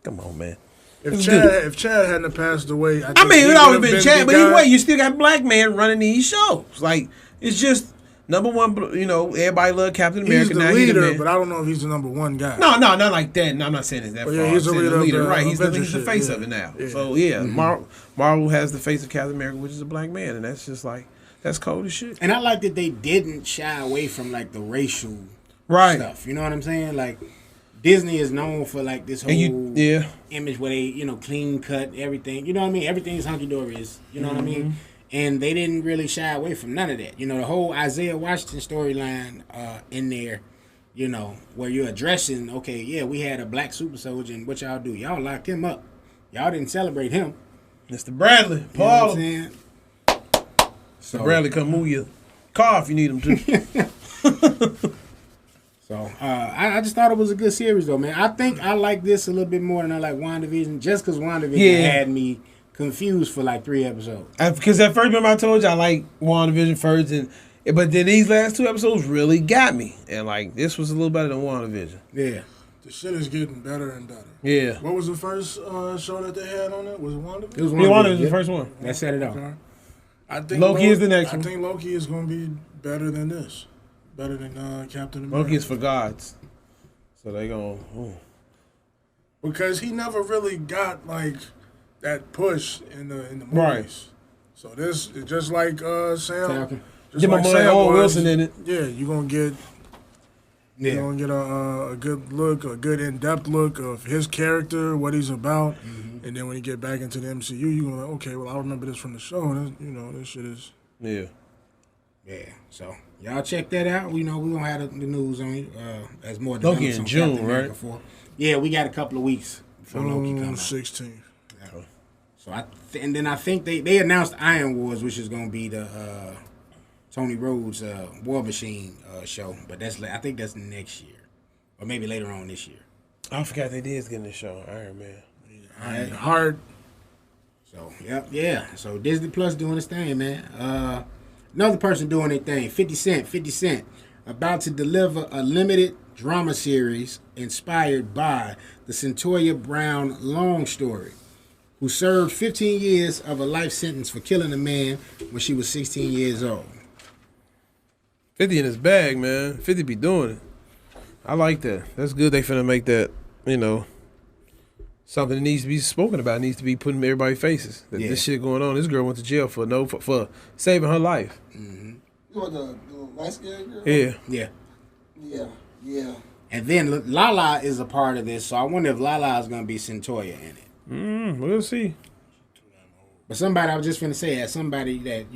D: Come on, man.
C: If Chad hadn't passed away,
D: I mean, it always been Chad, but either way, you still got black man running these shows. Like, it's just #1. Everybody love Captain America.
C: He's the leader, but I don't know if he's the #1 guy.
D: No, not like that. No, I'm not saying it's that far.
C: Yeah, he's the leader.
D: Right, he's the
C: Avengers
D: face
C: shit,
D: of it now.
C: Yeah.
D: So yeah, Marvel has the face of Captain America, which is a black man, and that's just like that's cold as shit.
B: And I like that they didn't shy away from like the racial stuff. You know what I'm saying? Like Disney is known for like this whole image where they clean cut everything. You know what I mean? Everything's hunky dory. You know what I mean? And they didn't really shy away from none of that. The whole Isaiah Washington storyline in there, where you're addressing, okay, yeah, we had a black super soldier, and what y'all do? Y'all locked him up. Y'all didn't celebrate him.
D: Mr. Bradley,
B: You know what
D: Paul.
B: I'm saying?
D: So Bradley, come move your car if you need him to.
B: So I just thought it was a good series, though, man. I think I like this a little bit more than I like WandaVision, just because WandaVision had me confused for like 3 episodes.
D: Because at first, remember I told you I like WandaVision first, but then these last 2 episodes really got me, and like this was a little better than WandaVision.
B: Yeah.
C: The shit is getting better and better.
D: Yeah.
C: What was the first show that they had on it? Was it WandaVision?
B: It was
D: WandaVision was the first one.
B: That set it off.
C: Okay. I think
D: Loki is the next one.
C: I think Loki is going to be better than this. Better than Captain America.
D: Loki is for gods. So they going,
C: because he never really got like that push in the movies.
D: Right.
C: So this is just like Sam. Just
D: Get my boy Owen Wilson in it.
C: Yeah, you're gonna get a good look, a good in-depth look of his character, what he's about, and then when you get back into the MCU, you're gonna like, okay, well I remember this from the show, and this shit is
B: So y'all check that out. We're gonna have the news on it. As more
D: Loki
B: developments
D: in
B: on
D: June,
B: Captain America
D: right?
B: 4. Yeah, we got a couple of weeks before Loki comes out.
C: 16th.
B: So and then I think they announced Iron Wars, which is gonna be the Tony Rhodes War Machine show, but I think that's next year, or maybe later on this year.
D: I forgot they did get in the show, Iron Man.
C: Iron Heart.
B: So yeah. So Disney Plus doing its thing, man. Another person doing their thing, 50 Cent, about to deliver a limited drama series inspired by the Centoya Brown long story, who served 15 years of a life sentence for killing a man when she was 16 years old.
D: 50 in his bag, man. 50 be doing it. I like that. That's good. They finna make that, something that needs to be spoken about. Needs to be put in everybody's faces. That this shit going on. This girl went to jail for saving her life.
A: Mm-hmm. You want the light skinned girl?
B: Yeah. And then Lala is a part of this, so I wonder if Lala is gonna be Centoya in it.
D: We'll see.
B: But somebody I was just finna say, as somebody that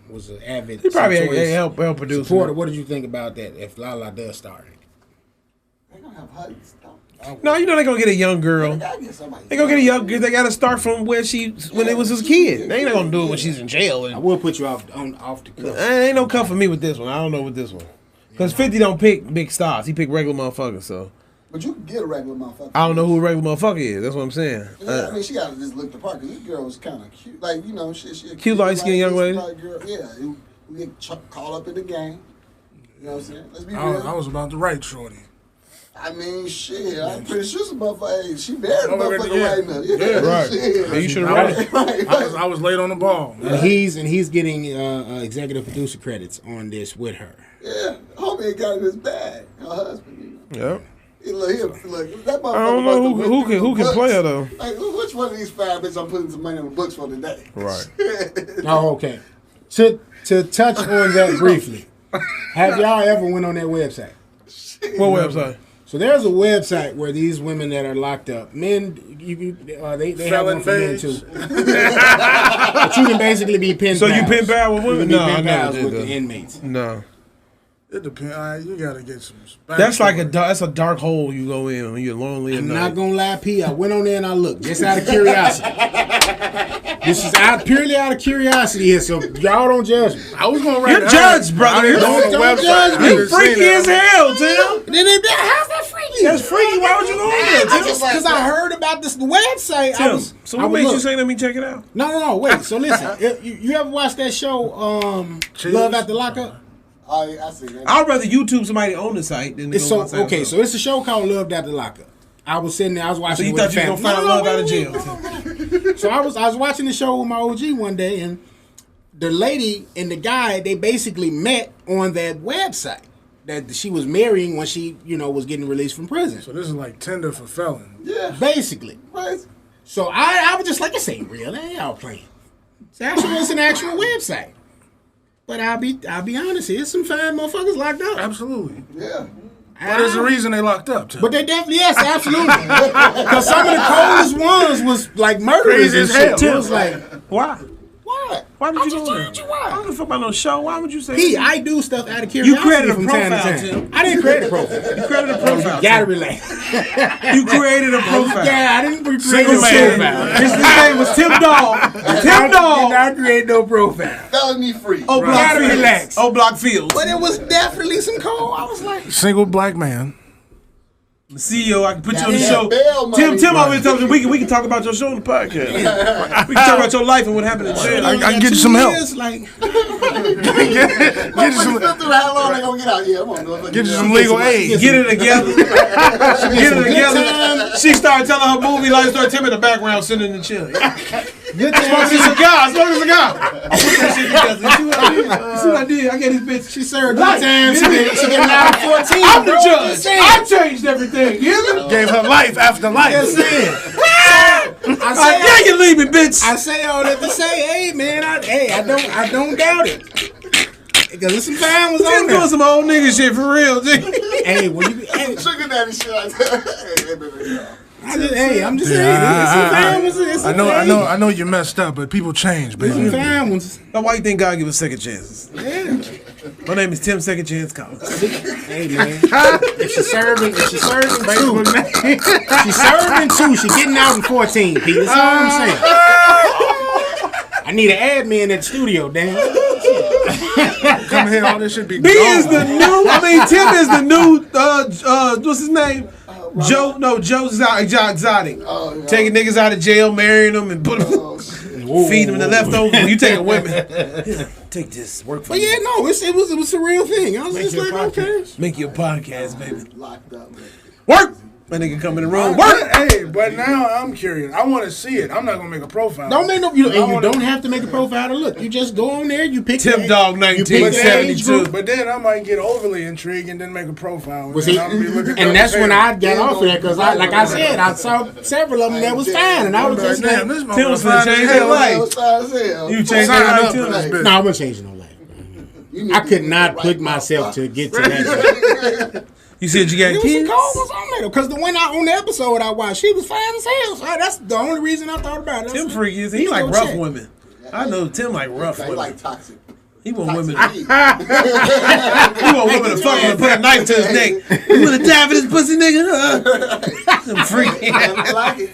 B: was an avid,
D: he probably help produce
B: supporter. What did you think about that? If Lala does star in it,
A: they gonna have hot stuff.
D: No, they're gonna get a young girl. They gonna get a young girl. They gotta start from when it was his kid. They ain't gonna do it when she's in jail.
B: I will put you off the cuff.
D: Ain't no cuff for me with this one. I don't know with this one. Because 50 don't pick big stars. He pick regular motherfuckers, so.
A: But you can get a regular motherfucker.
D: I don't know who a regular motherfucker is. That's what I'm saying.
A: Yeah, I mean, she got to just look the part, because this girl was kind of cute. Like, she a
D: cute light-skinned young lady.
A: Girl. Yeah, who get caught up in the game. You know what I'm saying? Let's be real.
C: I was about to write Shorty.
A: I mean, shit, I'm pretty sure some motherfucker, she married a motherfucker right now. Yeah,
D: right.
A: Shit.
D: You should have read it.
C: I was late on the ball.
B: And he's getting executive producer credits on this with her.
A: Yeah, homie ain't got in his bag. Her husband,
D: Yep.
A: Look, that motherfucker.
D: I don't know who can play her though.
A: Like, which one of these five bitches I'm putting some money on the books for today?
D: Right.
B: Oh, okay. To touch on that briefly, have y'all ever went on that website?
D: What website?
B: So there's a website where these women that are locked up, men, they have one for men too. But you can basically be pen pals.
D: So you pen pal with women? No, I
B: pen
D: never
B: pals
D: did
B: with
D: that.
B: the inmates.
D: No.
C: It depends. You gotta get some.
D: That's like that's a dark hole you go in when you're lonely.
B: I'm not gonna lie, P. I went on there and I looked just out of curiosity. This is purely out of curiosity here, so y'all don't judge me.
C: I was gonna write.
D: You're judged, brother.
B: Don't judge me.
D: You freaky as hell, Tim.
B: How's that freaky?
D: That's freaky. Why would you go on there, Tim?
B: Because I heard about this website.
D: Tim, so what made you say let me check it out?
B: No, wait. So listen, you ever watch that show, Love After Lockup?
A: Oh, yeah, I see that.
D: I'd rather YouTube somebody on the site than
B: It's so okay. So it's a show called Love After Lockup. I was sitting there. I was watching.
D: So you thought you was gonna find love out of jail?
B: So I was watching the show with my OG one day, and the lady and the guy, they basically met on that website that she was marrying when she was getting released from prison.
C: So this is like Tinder for felons.
A: Yeah.
B: Basically.
A: Right.
B: So I was just like, this ain't real. That ain't y'all playing. It's an actual website. But I'll be honest, here's some fine motherfuckers locked up.
C: Absolutely.
A: Yeah.
C: But there's a reason they locked up, too.
B: But they definitely, yes, absolutely. Because some of the coldest ones was like murderers
C: Crazy
B: and
C: as hell.
B: shit. It was like,
D: Why?
B: what?
D: Why would you go there?
B: Why?
D: I don't give a fuck about no show. Why would you say
B: P,
D: that?
B: I do stuff out of curiosity.
D: You created a
B: from time to
D: profile,
B: time.
D: Tim.
B: I didn't create a profile.
D: You created a profile.
B: You gotta relax.
D: You created a profile.
B: Yeah, I didn't create
D: Single
B: no
D: man.
B: profile.
D: His name was Tim Dog. Tim
B: Did
D: Dog.
B: not create no profile.
A: Felony free.
D: Oh, Block
B: Gotta
D: Fields.
B: relax.
D: Oh, Block Fields.
B: But it was definitely some cold. I was like,
C: Single black man.
D: The CEO, I can put you on the
A: Yeah,
D: show.
A: bail money.
D: Tim over here telling me we can talk about your show on the podcast. We can talk about your life and what happened in jail.
C: I can get you some help.
B: Like,
C: Get you some,
A: How long they gonna get out here? I'm gonna
C: get you some legal aid.
D: Get it together. Get it together. She started telling her movie life story. Tim in the background sitting in the chair.
B: good
D: Smoking a
B: time.
D: cigar. Smoking a cigar. I put that shit together. You see what I did? You see what I did? I get this bitch.
B: She served good time. She getting out at 14.
D: I'm the
B: bro.
D: judge.
B: Just saying.
D: I changed everything. You hear me?
C: Gave her life after life.
B: Just saying.
D: Yeah, you leave me, bitch.
B: I say all that to say, hey man, I don't doubt it. Because there's some fine ones
D: Tim
B: on
D: doing
B: there.
D: some old nigga shit for real, G.
B: Hey, when you
A: Sugar daddy shit like that.
B: I'm just saying, there's some fine ones. There's some
C: I know you messed up, but people change,
B: There's some
C: baby.
B: fine ones.
D: Now, why you think God give us second chances?
B: Yeah.
D: My name is Tim Second Chance Collins.
B: Hey man, if she's serving two, she's serving two. She's getting out in 14. Pete, that's all I'm saying. I need an admin at the studio, damn.
C: Come here, all this should be
D: B is the new. Tim is the new. What's his name? Joe Exotic.
A: Oh, yeah.
D: Taking niggas out of jail, marrying them, and put them, feeding them the leftovers. You taking women? Yeah, take this. Work for
B: But
D: me.
B: yeah, no, it was a real thing. I was just like, okay.
D: Make your podcast, baby.
A: Locked up. Man.
D: Work. My nigga come in the room. Work.
C: Hey, but now I'm curious. I want to see it. I'm not gonna make a profile.
B: Don't make no. You don't have to make a profile to look. You just go on there. You pick
D: Tip Dog 1972.
C: But then I might get overly intrigued and then make a profile.
B: Well, see, and that's when I got off of that because, like I said, I saw several of them that was fine, and I was just like,
C: damn, this
D: Tim was finna change his life. You changed your life.
B: No, I wasn't changing no life. I could not put myself to get to that.
D: You said you got
B: It was
D: kids?
B: some cold ones on there because the one on the episode I watched, she was fine as hell. So that's the only reason I thought about it.
D: Tim freak is he like rough women. I know Tim like rough women.
A: He like toxic.
D: He want women. He want women to fuck him and put a knife to his neck. You wanna die for this pussy nigga? Tim freak.
A: I like it.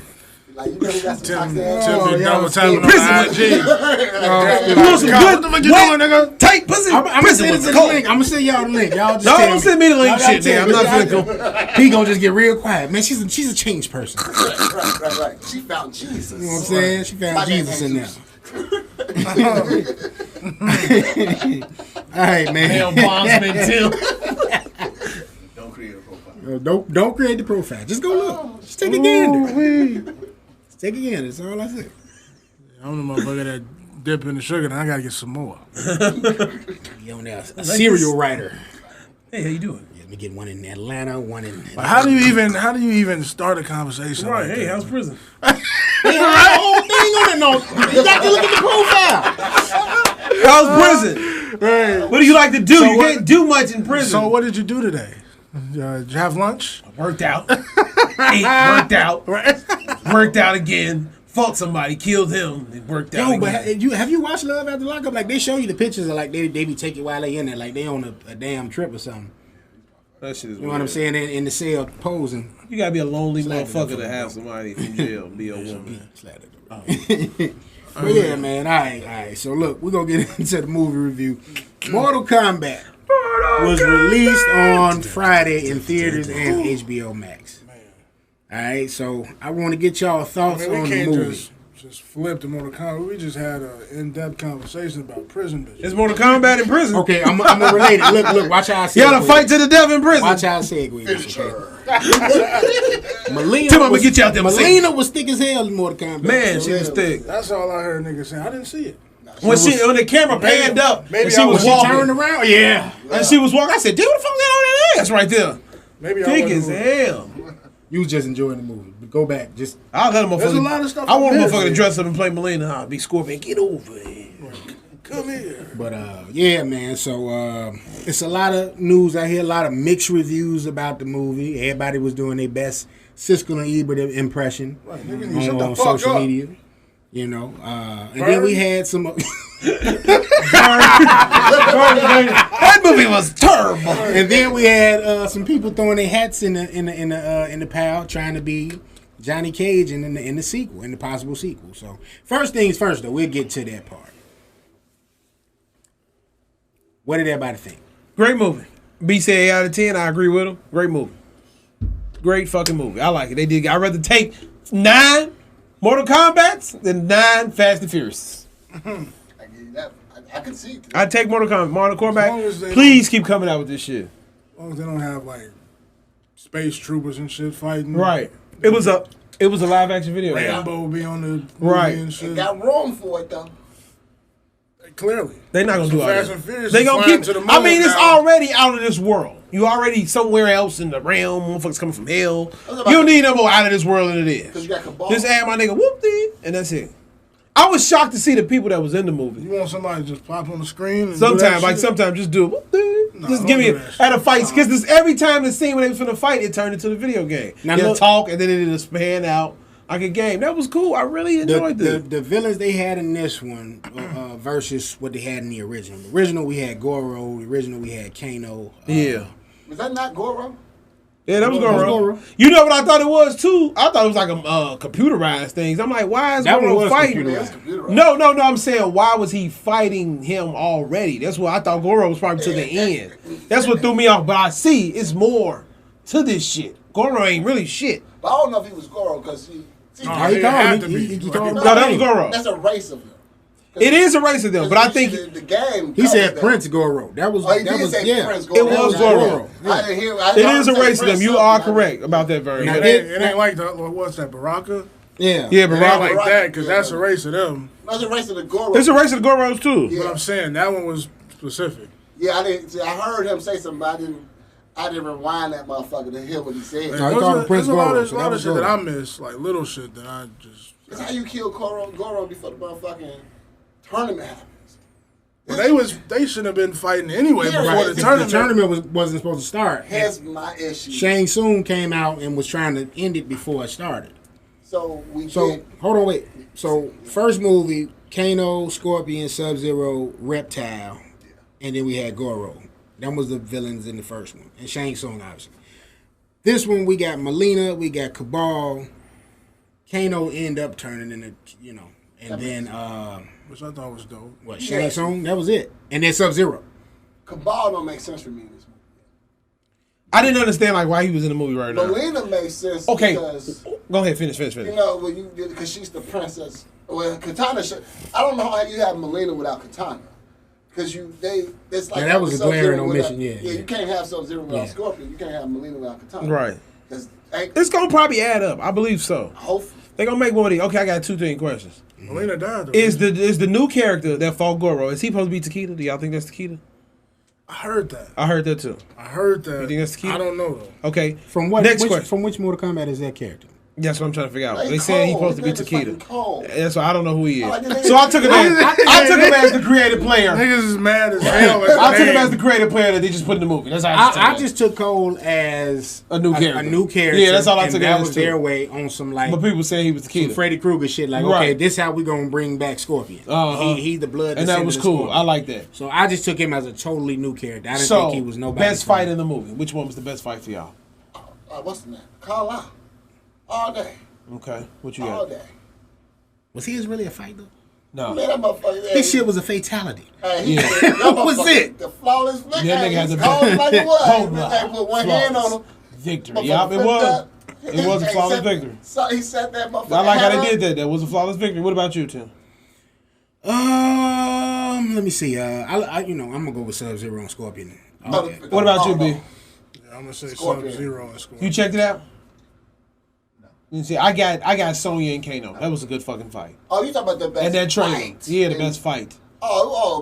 A: Like, you know, he got some toxic ass.
C: Tim be double tapping on IG.
D: You want some good, what you doing, nigga? Tight pussy.
B: I'm gonna send the link. I'm gonna send y'all the link. Y'all just
D: don't send me the link, shit, nigga. I'm not finna go.
B: He gonna just get real quiet, man. She's a changed person.
A: Right. She found Jesus.
B: You know what I'm saying? She found Jesus in there. All right, man.
D: Hell, bondsman Tim.
A: Don't create a profile.
B: Don't create the profile. Just go look. Just take a gander. Just take a gander. That's all I said.
C: I'm the motherfucker that dip in the sugar, and I gotta get some more.
B: You on there, a serial writer.
D: Hey, how you doing?
B: Yeah, let me get one in Atlanta, one in.
C: How do you even start a conversation?
D: Right.
C: Like
D: Hey,
C: that?
D: how's prison?
B: The whole thing on it. No, you got to look at the profile.
D: How's prison?
C: Right.
D: What do you like to do? You can't do much in prison.
C: So what did you do today? Did you have lunch?
D: Worked out. Ate, worked out. Worked out again. Fought somebody, killed him, and worked out
B: Yo,
D: again.
B: but have you watched Love After Lockup? Like, they show you the pictures of, like, they be taking while they in there, like they on a damn trip or something.
D: That shit is
B: You know what I'm saying? In the cell posing.
D: You gotta be a lonely
B: Slap it
D: motherfucker
B: up
D: to have somebody from jail be a woman.
B: But yeah, man. All right. So look, we're gonna get into the movie review. Mortal Kombat was released on Friday in theaters and HBO Max. All right, so I want to get y'all thoughts on the movie.
C: Just flip to Mortal Kombat. We just had an in-depth conversation about prison bitches.
D: It's Mortal Kombat in prison.
B: Okay, I'm gonna relate it. Look, watch how I say
D: You gotta fight to the death in prison.
B: Watch how I segue this, okay? Melina
D: Tim, I'ma get you out there.
B: Melina was thick as hell in Mortal Kombat.
D: Man, she was thick.
C: That's all I heard niggas say. I didn't see it.
D: When the camera panned up,
C: maybe
D: and she was
B: She
D: walking,
B: turned around, yeah.
D: and she was walking. I said, "Dude, what the fuck got on that ass right there?
C: Maybe
D: Thick
C: I
D: as
C: wasn't-
D: hell."
B: You was just enjoying the movie. But go back, just
D: I'll let a motherfucker.
C: There's a lot of stuff
D: I want a
C: I
D: motherfucker to
C: missed.
D: dress up and play Melina. I'll be Scorpion. Get over here.
C: Come here.
B: But yeah, man. So it's a lot of news out here, a lot of mixed reviews about the movie. Everybody was doing their best Siskel and Ebert impression
C: Nigga, shut the
B: on
C: fuck
B: social
C: up.
B: media. You know, and then we had some.
D: That movie was terrible.
B: And then we had some people throwing their hats in the pile, trying to be Johnny Cage in the sequel, in the possible sequel. So first things first, though, we'll get to that part. What did everybody think?
D: Great movie. B said 8 out of 10. I agree with him. Great movie. Great fucking movie. I like it. They did. I'd rather take 9 Mortal Kombats than 9 Fast and Furious.
A: I give you that. I can see it.
D: I'd take Mortal
C: long as
D: Kombat.
C: they
D: Please keep coming out with this shit.
C: As long as they don't have like space troopers and shit fighting.
D: Right. It was a live action video.
C: Rambo be on the movie
D: Right.
C: and
A: They
C: shit.
A: got room for it though.
C: Clearly.
D: They're not gonna do all
C: Fast
D: that.
C: and Furious
D: They
C: is
D: gonna
C: flying
D: keep.
C: to the moon
D: I mean, it's
C: now.
D: already out of this world. You already somewhere else in the realm. Motherfuckers coming from hell.
A: was about
D: You don't
A: to-
D: need no more out of this world than it
A: Because
D: is.
A: you got Cabal.
D: Just add my nigga whoop-dee, and that's it. I was shocked to see the people that was in the movie.
C: You want somebody to just pop on the screen? And
D: Sometimes,
C: do that shit?
D: sometimes just do it. Whoop-dee.
C: No,
D: Just
C: don't
D: give me
C: do that shit.
D: at a fight because every time the scene when they was finna fight, it turned into the video game.
B: Now
D: They'll
B: look-
D: talk and then it'll span out like a game. That was cool. I really enjoyed this.
B: The villains they had in this one versus what they had in the original. The original we had Goro. The original we had Kano.
D: Yeah.
A: Was that not Goro?
D: Yeah, that was
B: That was
D: Goro.
B: Goro.
D: You know what I thought it was too? I thought it was like a computerized things. I'm like, why is
B: That one
D: Goro
B: was
D: fighting?
B: computerized.
A: That's computerized.
D: No, I'm saying why was he fighting him already? That's what I thought Goro was probably to the end. That's what threw me off. But I see it's more to this shit. Goro ain't really shit.
A: But I don't know if he was Goro because he. See,
C: No,
B: How he
C: it
B: called
C: had
B: him?
C: to be.
B: He called him.
D: No, that was Goro.
A: That's a race of him.
D: It is a race of them, but I think
A: the game.
B: He said
A: that.
B: Prince Goro. That was
A: Oh, he
B: that
A: did
B: was
A: say
B: yeah.
A: Prince
D: It was Goro.
A: I didn't hear. I
D: it is a
A: heard him say
D: race of them.
A: Prince
D: You are
A: something.
D: correct about that very.
B: Now,
C: It ain't like the what's that Baraka?
B: Yeah.
D: Yeah,
C: It
D: but
C: ain't
D: Rob,
C: like
A: Baraka,
C: that because
A: yeah,
C: that's a
A: no.
C: race of them.
A: That's a race of the Goro.
D: it's a race of the Goros too.
A: Yeah.
C: But I'm saying that one was specific.
A: Yeah, I didn't. See, I heard him say something, but I didn't rewind that motherfucker to hear what he said.
B: No, he called him Prince
C: There's a lot
B: Goro,
C: of,
B: so
C: lot
B: that
C: of
B: was
C: shit that
B: Goro.
C: I miss, like little shit that I just.
A: That's how you kill Goro before the motherfucking tournament happens.
C: Well, they should have been fighting anyway
A: Yeah,
C: before
A: right.
C: the
B: The
C: tournament.
B: tournament wasn't supposed to start.
A: Here's my issue.
B: Shang Tsung came out and was trying to end it before it started.
A: So we
B: So
A: did.
B: hold on, wait. So first movie, Kano, Scorpion, Sub-Zero, Reptile, and then we had Goro. Them was the villains in the first one, and Shang Tsung obviously. This one we got Melina, we got Cabal. Kano end up turning into and then
C: Which I thought was dope.
B: what Shang Tsung? That was it, and then Sub-Zero.
A: Cabal don't make sense for me in this movie.
D: I didn't understand like why he was in the movie right now.
A: Melina makes sense
D: Okay,
A: because
D: go ahead, finish.
A: you know when you did because she's the princess. Well, Katana. I don't know how you have Melina without Katana. Because it's like
B: Yeah, that was a glaring
A: Sub-Zero
B: omission,
A: without-
B: yeah.
A: You can't have Sub-Zero without
B: Yeah.
A: Scorpion. You can't have Melina without Katana.
D: Right.
A: Because
D: It's gonna probably add up. I believe so.
A: hopefully.
D: They're gonna make one of these. Okay, I got 2 questions.
C: Melina died though.
D: Is the new character that fought Goro? Is he supposed to be Takeda? Do y'all think that's Takeda?
C: I heard that.
D: I heard that too.
C: I heard that.
D: You think that's the key?
C: I don't know though.
D: Okay.
B: From what?
D: Next
B: which,
D: question.
B: From which Mortal Kombat is that character?
D: That's what I'm trying to figure out.
A: Like
D: They said he's
A: Cole.
D: supposed to be
A: His name is
D: Takeda.
A: fucking Cole.
D: That's why I don't know who he is.
A: I like the name.
D: So I took him as the creative player.
C: Niggas is mad as hell.
D: I took him as the creative player that they just put in the movie. That's how
B: I just took Cole as
D: A new character.
B: A new character.
D: Yeah, that's all I
B: and
D: took it
B: that
D: as
B: was
D: too.
B: their way on some like
D: But people saying he was
B: some
D: Takeda.
B: Freddy Krueger shit. Like,
D: Right.
B: okay, this how we gonna bring back Scorpion. He's the blood,
D: And that
B: descendant
D: was
B: of
D: cool.
B: Scorpion.
D: I like that.
B: So I just took him as a totally new character. I didn't
D: So,
B: think he was nobody.
D: best fight in the movie. Which one was the best fight for y'all?
A: What's the name? Call out. All day.
D: Okay. What you
A: All
D: got?
A: day.
B: Was he really a fight though?
D: No.
A: Man, that motherfucker.
B: This shit was a fatality.
A: Hey,
D: Yeah.
A: that
B: Was
A: motherfucker,
B: it?
A: The flawless victory.
D: Yeah, nigga had
A: He's
D: the-
A: cold like it was.
D: Cold
A: They
D: blood.
A: put one hand on him.
D: Victory.
A: Motherfucker
D: Yup, it
A: flipped
D: was.
A: up.
D: It was a
A: He
D: flawless
A: set-
D: victory.
A: So he set that motherfucker.
D: I like how
A: hand
D: they
A: up.
D: did that. That was a flawless victory. What about you, Tim?
B: Let me see. I'm gonna go with Sub-Zero and Scorpion.
A: No,
B: Okay.
D: What about you, B?
C: Yeah, I'm gonna say
A: Scorpion.
C: Sub-Zero and Scorpion.
D: You checked it out? You see, I got Sonya and Kano. That was a good fucking fight.
A: Oh, you talking about the best
D: And that trailer.
A: fight?
D: Yeah, the best fight.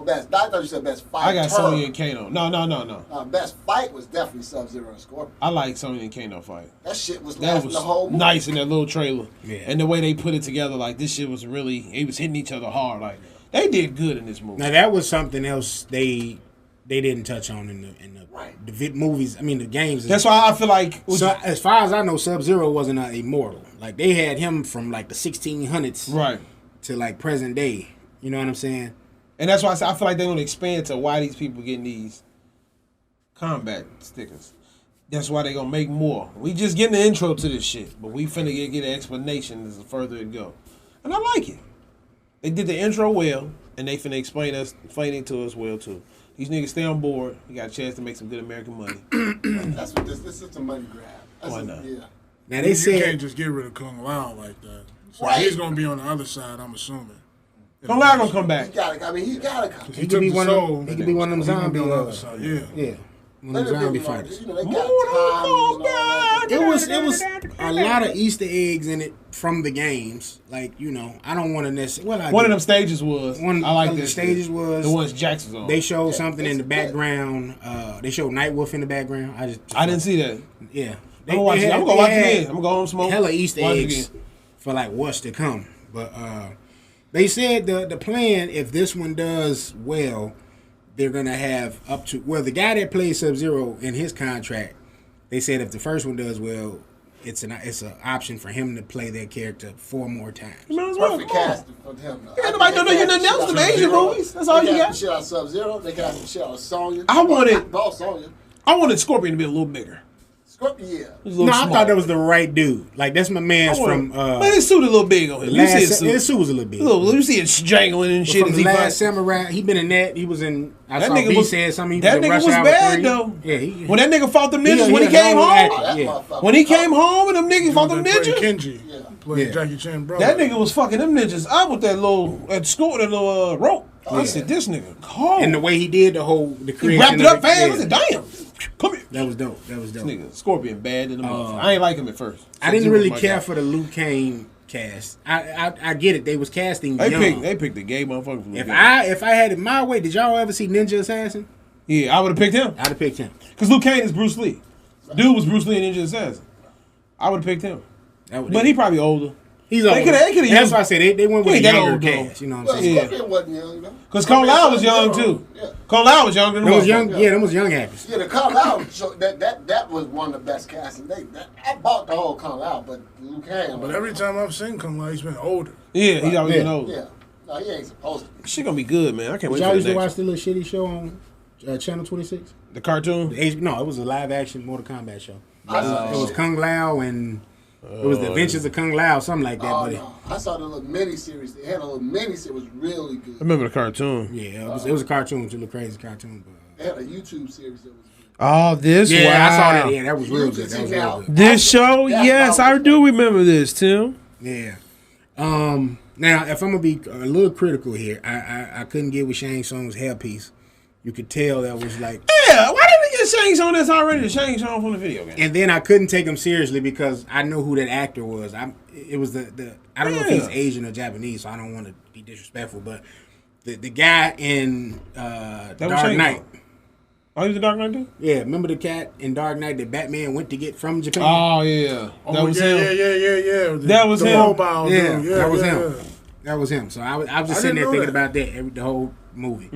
A: Best. I thought you said best fight.
D: I got Sonya and Kano. No.
A: Best fight was definitely Sub-Zero and Scorpion.
D: I like Sonya and Kano fight.
A: That shit was
D: That
A: lasting
D: was
A: the whole movie.
D: nice in that little trailer.
B: Yeah.
D: And the way they put it together, like this shit was really, it was hitting each other hard. Like they did good in this movie.
B: Now that was something else they didn't touch on in the
A: Right.
B: movies. I mean the games.
D: That's why I feel like
B: So as far as I know, Sub-Zero wasn't an immortal. Like they had him from like the 1600s
D: right.
B: to like present day. You know what I'm saying?
D: And that's why I say I feel like they're gonna expand to why these people getting these combat stickers. That's why they're gonna make more. We just getting the intro to this shit, but we finna get an explanation as the further it go. And I like it. They did the intro well, and they finna explain it to us well too. These niggas stay on board. We got a chance to make some good American money.
A: That's what this is a money grab. That's
D: Why
A: a-
D: not?
A: Yeah.
B: Now they
C: You
B: said
C: can't just get rid of Kung Lao like that. So
A: Right.
C: he's gonna be on the other side, I'm assuming.
D: Kung Lao gonna come
A: He
D: back.
A: gotta. I mean, he gotta come.
B: he could be
C: the
B: one
C: soul.
B: of them. He could be one of them
C: He's gonna be
B: zombie.
C: on the other side. Yeah.
B: Yeah, one
A: Let
B: of them
A: it
B: zombie
A: be like,
B: fighters.
A: you know, they got time and all that.
B: It was a lot of Easter eggs in it from the games. Like I don't want to necessarily. Well,
D: One of them stages was.
B: One
D: I like
B: of the
D: that
B: stages
D: shit.
B: was
D: the ones Jackson's on.
B: they showed something in the
A: it's-
B: background. They showed Nightwolf in the background.
D: I didn't see that.
B: Yeah,
D: I'm gonna watch it. I'm gonna watch it again. I'm gonna go home and smoke.
B: Hella Easter
D: Watch it
B: eggs
D: again.
B: for like what's to come. But they said the plan, if this one does well, they're gonna have up to the guy that plays Sub-Zero in his contract. They said if the first one does well, it's an option for him to play that character 4 more times.
D: Might as well.
A: Perfect casting for him.
D: Ain't nobody don't know you nothing else to the Asian movies. That's all you
A: They
D: got.
A: got the shit out of Sub-Zero. They got the shit out of Sonya.
D: I wanted-
A: Both Sonya.
D: I wanted Scorpion to be a little bigger.
A: Scorpion, yeah.
B: No, I thought that was the right dude. Like that's my man's from.
D: Man, his suit a little big on him. You see
B: his suit was a little big.
D: You see it jangling and shit.
B: From the Last Samurai, he been in that. He was in.
D: That nigga was
B: said something.
D: That nigga was bad though.
B: Yeah,
D: when that nigga fought them ninjas when he came home. When he came home and them niggas fought them ninjas.
C: Kenji, played Jackie Chan brother.
D: That nigga was fucking them ninjas up with that little rope. I said, this nigga cold.
B: And the way he did the creation.
D: He wrapped it up fast. I said, damn. Come here.
B: That was dope. This
D: nigga, Scorpion bad in the motherfucker. I ain't like him at first.
B: I didn't really care for the Liu Kang cast. I get it. They was casting young.
D: They picked the gay motherfucker. From
B: if I had it my way, did y'all ever see Ninja Assassin?
D: Yeah, I would have picked him.
B: I'd have picked him.
D: Because Liu Kang is Bruce Lee. Dude was Bruce Lee in Ninja Assassin. I would have picked him. But he probably older.
B: He's older.
D: That's
B: why I said they went with a younger cast. You know what I'm saying?
A: Scorpion wasn't young, though.
D: Because Kung Lao was young, too.
A: Yeah.
D: Kung Lao was younger than
B: them was young. Yeah, them was young actors.
A: Yeah, the Kung Lao, that was one of the best castings. I bought the whole Kung Lao, but Liu Kang.
C: But every time I've seen Kung Lao, he's been older.
D: Yeah, he's always been older.
A: Yeah. No, he ain't supposed to be.
D: Shit gonna be good, man. I can't wait for
B: y'all
D: the
B: used to
D: next
B: watch the little shitty show on Channel 26?
D: The cartoon?
B: No, it was a live action Mortal Kombat show.
A: I saw
B: It was Kung Lao and it was the Adventures of Kung Lao, something like that.
A: No. I saw the little mini-series. They had a little mini-series. It was really good.
D: I remember the cartoon.
B: Yeah, it was a cartoon. It was a little crazy cartoon. But
A: They had a YouTube series that was good.
D: Oh, this
B: yeah,
D: wow.
B: I saw that. Yeah, that was real good. That was real good.
D: This show? Yes, I do remember this, Tim.
B: Yeah. Now, if I'm gonna be a little critical here, I couldn't get with Shang Tsung's hairpiece. You could tell that was like.
D: Yeah, why didn't we get Shang Tsung that's already the Shang Tsung from the video game?
B: And then I couldn't take him seriously because I know who that actor was. It was the I don't know if he's Asian or Japanese, so I don't want to be disrespectful, but the guy in Dark Knight.
D: Oh, he was the Dark Knight too?
B: Yeah, remember the cat in Dark Knight that Batman went to get from Japan?
D: Oh yeah,
C: that was him. Yeah.
D: That was him.
C: Mobile
B: yeah,
C: dude.
B: that was him. That was him. So I was just sitting there thinking about that the whole movie.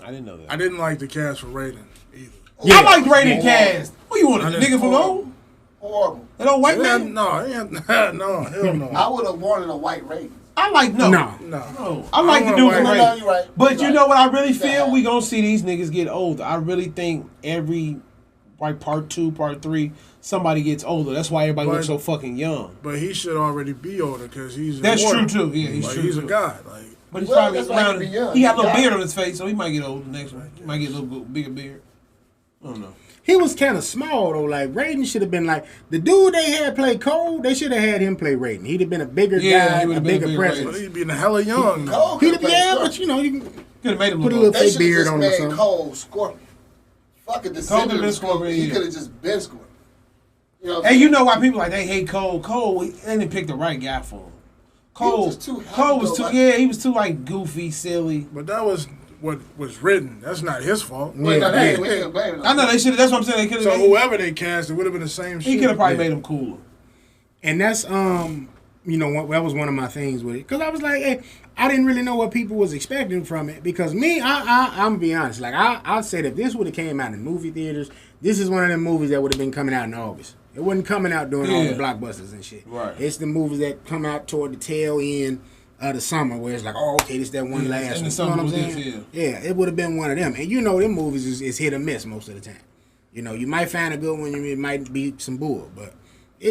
D: I didn't know that.
C: I didn't like the cast for Raiden either.
D: Yeah. I liked Raiden cast. What you want, a nigga from home?
A: Horrible.
D: That old white man?
C: No, hell no.
A: I would have wanted a white Raiden.
D: I like no. I like the dude from Raiden.
A: You're right.
D: But you know what I really feel? We gonna see these niggas get older. I really think every part 2, part 3, somebody gets older. That's why everybody looks so fucking young.
C: But he should already be older because he's.
D: That's true too. Yeah,
C: he's a god.
D: But he's probably around. He got a little beard on his face, so he might get older next one. He might get a little bigger beard. I don't know.
B: He was kind of small though. Like Raiden should have been like the dude they had play Cole. They should have had him play Raiden. He'd have been a bigger guy, a bigger presence.
C: But he'd been hella young.
B: But you know you could
D: have made him
B: put a little fake beard on him or something.
A: Cole Scorpion. Fucking the
D: Scorpion.
A: He could have just been Scorpion. You know
D: you know why people they hate Cole? Cole, they didn't pick the right guy for him. Cole was too he was too like goofy, silly.
C: But that was what was written. That's not his fault.
A: I know
D: they should. That's what I'm saying. They could.
C: So whoever they cast, it would have been the same shit.
D: He could have probably made him cooler.
B: And that's you know, that was one of my things with it because I was like, hey, I didn't really know what people was expecting from it because me, I'm gonna be honest. Like I said, if this would have came out in movie theaters, this is one of them movies that would have been coming out in August. It wasn't coming out during all the blockbusters and shit.
D: Right.
B: It's the movies that come out toward the tail end of the summer where it's like, oh, okay, this that one last one. You know what I'm saying? Yeah, it would have been one of them. And you know, them movies is hit or miss most of the time. You know, you might find a good one, it might be some bull, but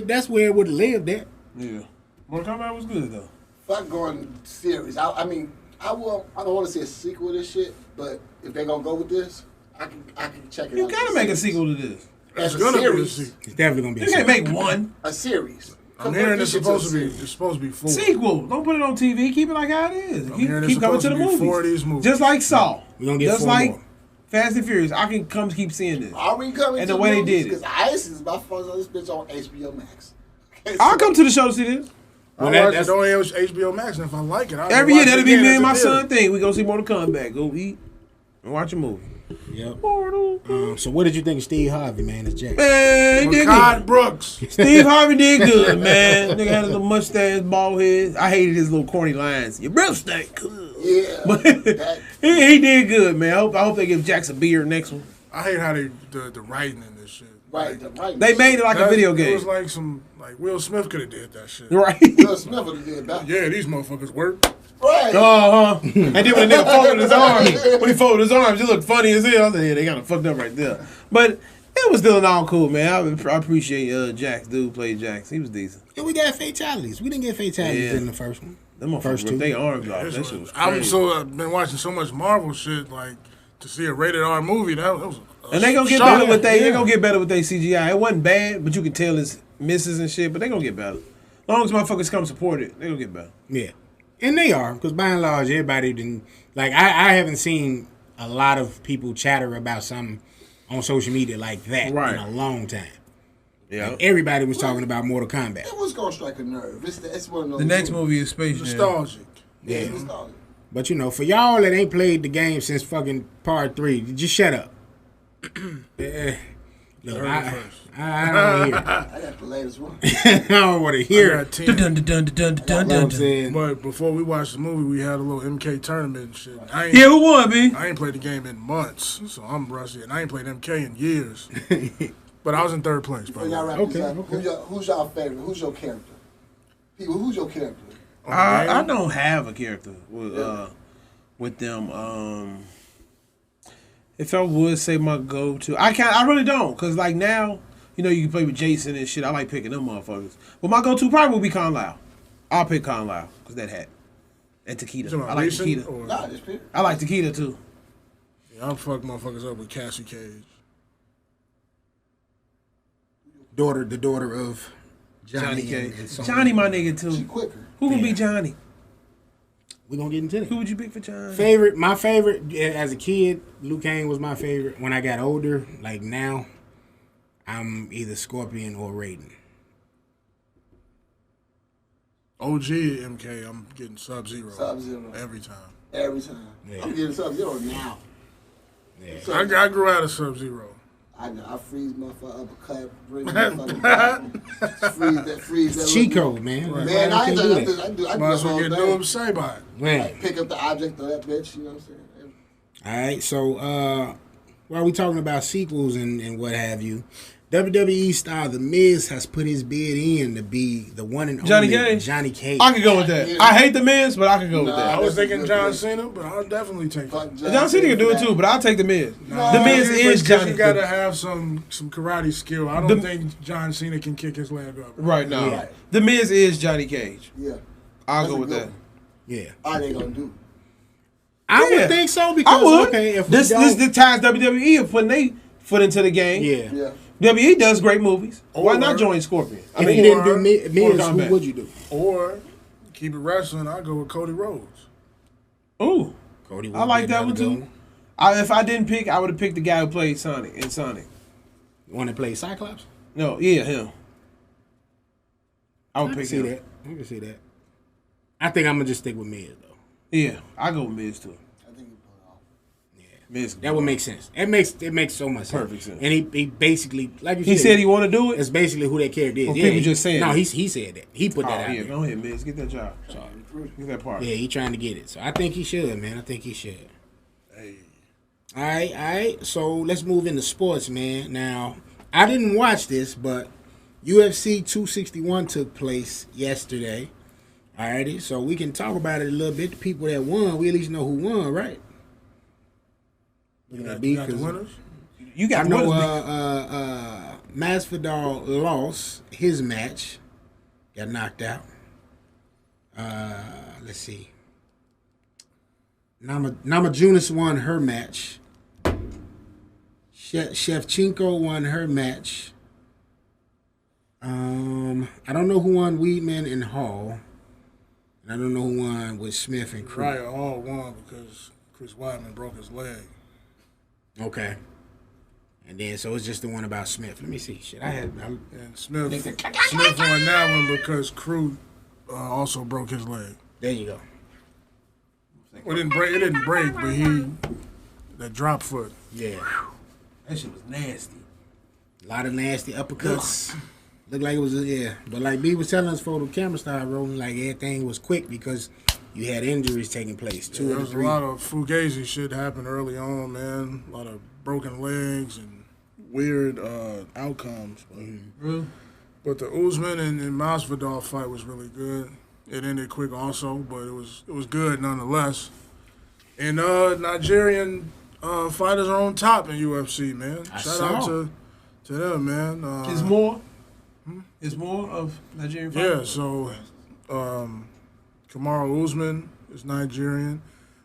B: that's where it would have lived at.
D: Yeah. Mortal Kombat was good though.
A: Fuck going series. I mean, I don't want to see a sequel to this shit, but if they're gonna go with this, I can check it out.
D: You gotta make a sequel to this.
A: It's gonna be a series.
B: It's definitely gonna be.
D: You can't make one.
A: A series.
C: I'm hearing it's supposed to be 4.
D: Sequel. Don't put it on TV. Keep it like how it is. Keep coming to the movies.
C: 4 of these movies.
D: Just like Saw.
B: We're gonna get
D: just
B: 4
D: like
B: more.
D: Fast and Furious. I can keep seeing this.
A: Are we coming
D: and
A: to
D: the way
A: movies?
D: they did it?
A: Because ICE is my first on this bitch on HBO Max. Okay,
D: I'll come to the show to see this.
C: Well, that's only HBO Max, and if I like it,
D: every year that'll be me and my son thing. We go see Mortal Kombat. Go eat and watch a movie.
B: Yep. So what did you think of Steve Harvey, man? As Jack?
D: Man, he did good.
C: Brooks.
D: Steve Harvey did good, man. Nigga had a little mustache, bald head. I hated his little corny lines. Your breath stank.
A: Yeah.
D: But he did good, man. I hope they give Jax a beard next one.
C: I hate how the writing in this shit.
A: Right, the writing.
D: They made it like a video game.
C: It was like Will Smith could have did that shit.
D: Right.
A: Will Smith would have did that.
C: Yeah, these motherfuckers work.
A: Right.
D: And then when the nigga folded his arms, he looked funny as hell. I said, yeah, they got him fucked up right there. But It was still all cool, man. I appreciate Jax. Dude played Jax. He was decent.
B: Yeah, we got fatalities. We didn't get fatalities in the first one.
D: Them motherfuckers ripped their arms off. That shit was crazy.
C: I've been watching so much Marvel shit, like to see a rated R movie. That was
D: and they gonna get better with they gonna get better with their CGI. It wasn't bad, but you can tell it's misses and shit. But they gonna get better. As long as motherfuckers come support it, they gonna get better.
B: Yeah, and they are, because by and large, everybody didn't like. I haven't seen a lot of people chatter about something on social media like that in a long time.
D: Yeah,
B: like everybody was talking about Mortal Kombat.
A: It was gonna strike a nerve. It's one of those.
D: The next movie is Space Jam.
C: nostalgic.
A: Yeah, it's nostalgic.
B: But you know, for y'all that ain't played the game since fucking part 3, just shut up. Look, I don't hear.
A: I got the latest one.
B: I don't want to hear it.
C: Dun. But before we watched the movie, we had a little MK tournament and shit.
D: Who won, B?
C: I ain't played the game in months, so I'm rusty, and I ain't played MK in years. But I was in third place, bro.
A: Who's y'all favorite? Who's your character? People, who's your character?
D: I don't have a character with them. If I would say my go-to, I really don't, cause like now, you know, you can play with Jason and shit. I like picking them motherfuckers. But my go-to probably would be Kung Lao. I'll pick Kung Lao, cause that hat and Taquita. I like Taquita.
A: Nah, just pick.
D: I like Taquita too.
C: Yeah, I'll fuck motherfuckers up with Cassie Cage.
B: The daughter of Johnny
D: Cage.
B: and
D: Johnny, my nigga too.
A: She quicker.
D: Who gonna be Johnny?
B: We're gonna get into that.
D: Who would you pick for Johnny?
B: My favorite as a kid, Liu Kang was my favorite. When I got older, like now, I'm either Scorpion or Raiden.
C: OG MK, I'm getting Sub-Zero.
A: Sub-Zero.
C: Every time.
A: Yeah. I'm getting Sub-Zero now.
B: Yeah.
C: I grew out of Sub-Zero.
A: I freeze motherfucker uppercut, bring motherfucker down. Freeze that.
B: Cheat code, man.
C: Right.
A: Man, I do
C: Might
A: that
C: as well
A: whole
C: get
A: thing.
C: Noob Saibot.
B: Man.
A: Pick up the object of that bitch, you know what I'm saying?
B: All right, so while we talking about sequels and what have you, WWE star The Miz has put his bid in to be the one and
D: Johnny
B: only
D: Cage?
B: Johnny Cage.
D: I could go with that. I hate the Miz, but I could go with
C: I
D: that.
C: was thinking John Cena, but I'll definitely take it.
D: John Cena can do it too, but I'll take the Miz. The Miz is Johnny.
C: You gotta have some karate skill. I don't think John Cena can kick his leg up.
D: Right now.
B: Yeah.
D: The Miz is Johnny Cage.
A: Yeah.
D: I'll go with that.
B: Yeah.
A: All they gonna do.
B: I
D: Yeah.
B: would think so because,
D: I would.
B: okay, if
D: this
B: we
D: is the times WWE are putting their foot into the game.
B: Yeah.
A: Yeah.
D: WWE does great movies. Why
C: Or-
D: not join Scorpion?
B: If you didn't do Miz,
D: Mortal
B: who
D: Kombat.
B: would you do?
C: Or keep it wrestling. I'll go with Cody Rhodes.
D: Ooh,
B: Cody would
D: I like
B: be
D: that one
B: another
D: too.
B: good
D: If I didn't pick, I would have picked the guy who played Sonic in Sonic.
B: One that plays Cyclops?
D: No, yeah, him. I would
B: I can
D: pick
B: see
D: him.
B: that. I can see that. I think I'm gonna just stick with Miz though.
D: Yeah, I go with Miz too.
A: I think you pull it off.
D: Miz.
B: That would make sense. It makes so much sense.
D: Perfect sense.
B: And he basically, like you
D: He said he want to do
B: it's
D: it.
B: basically who that character is.
D: Well, people just saying
B: No,
D: it.
B: he said that. He put
D: Oh
B: that out
D: yeah,
B: there.
D: go ahead, Miz. Get that job.
B: So,
D: Get that part.
B: yeah, he trying to get it. So I think he should, man. I think he should.
C: Hey.
B: All right. So let's move into sports, man. Now, I didn't watch this, but UFC 261 took place yesterday. Alrighty, so we can talk about it a little bit. The people that won, we at least know who won, right?
C: You got the winners?
D: You
B: I
D: got
B: know
D: winners.
B: Masvidal lost his match, got knocked out. Let's see. Namajunas won her match. Shevchenko won her match. I don't know who won Weidman and Hall. And I don't know who won with Smith and Crew.
C: Riot all won because Chris Weidman broke his leg.
B: Okay. And then, so it's just the one about Smith. Let me see. Shit,
C: And Smith won that one because Crew also broke his leg.
B: there you go.
C: Well, it didn't break, but that drop foot.
B: Yeah.
D: That shit was nasty.
B: A lot of nasty uppercuts. Looked like it was, But like B was telling us before the camera started rolling, like everything was quick because you had injuries taking place. Two
C: There
B: of the
C: was a
B: three.
C: lot of fugazi shit happened early on, man. A lot of broken legs and weird outcomes. But the Usman and Masvidal fight was really good. It ended quick also, but it was good nonetheless. And Nigerian fighters are on top in UFC, man. Shout out to To them, man.
D: Is more? Is more of Nigerian fighters?
C: Yeah, so Kamaru Usman is Nigerian.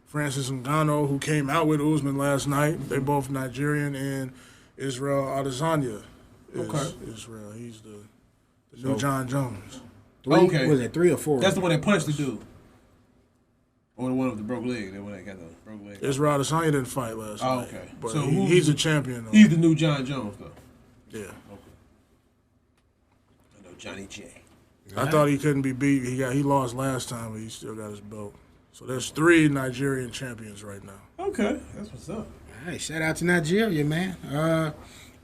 C: Francis Ngannou, who came out with Usman last night, they both Nigerian, and Israel Adesanya is Israel. He's the new John Jones.
D: Okay.
B: Was it 3 or 4?
D: That's the one that punched the dude. Or the one with the broke leg. The one that got the broke leg.
C: Israel Adesanya didn't fight last night.
D: Okay.
C: But
D: So
C: he's a champion, though.
D: He's the new John Jones, though.
C: Yeah.
D: Okay. I know Johnny J.
C: I thought he couldn't be beat. He lost last time, but he still got his belt. So there's 3 Nigerian champions right now.
D: Okay. That's what's up.
B: All right, shout out to Nigeria, man.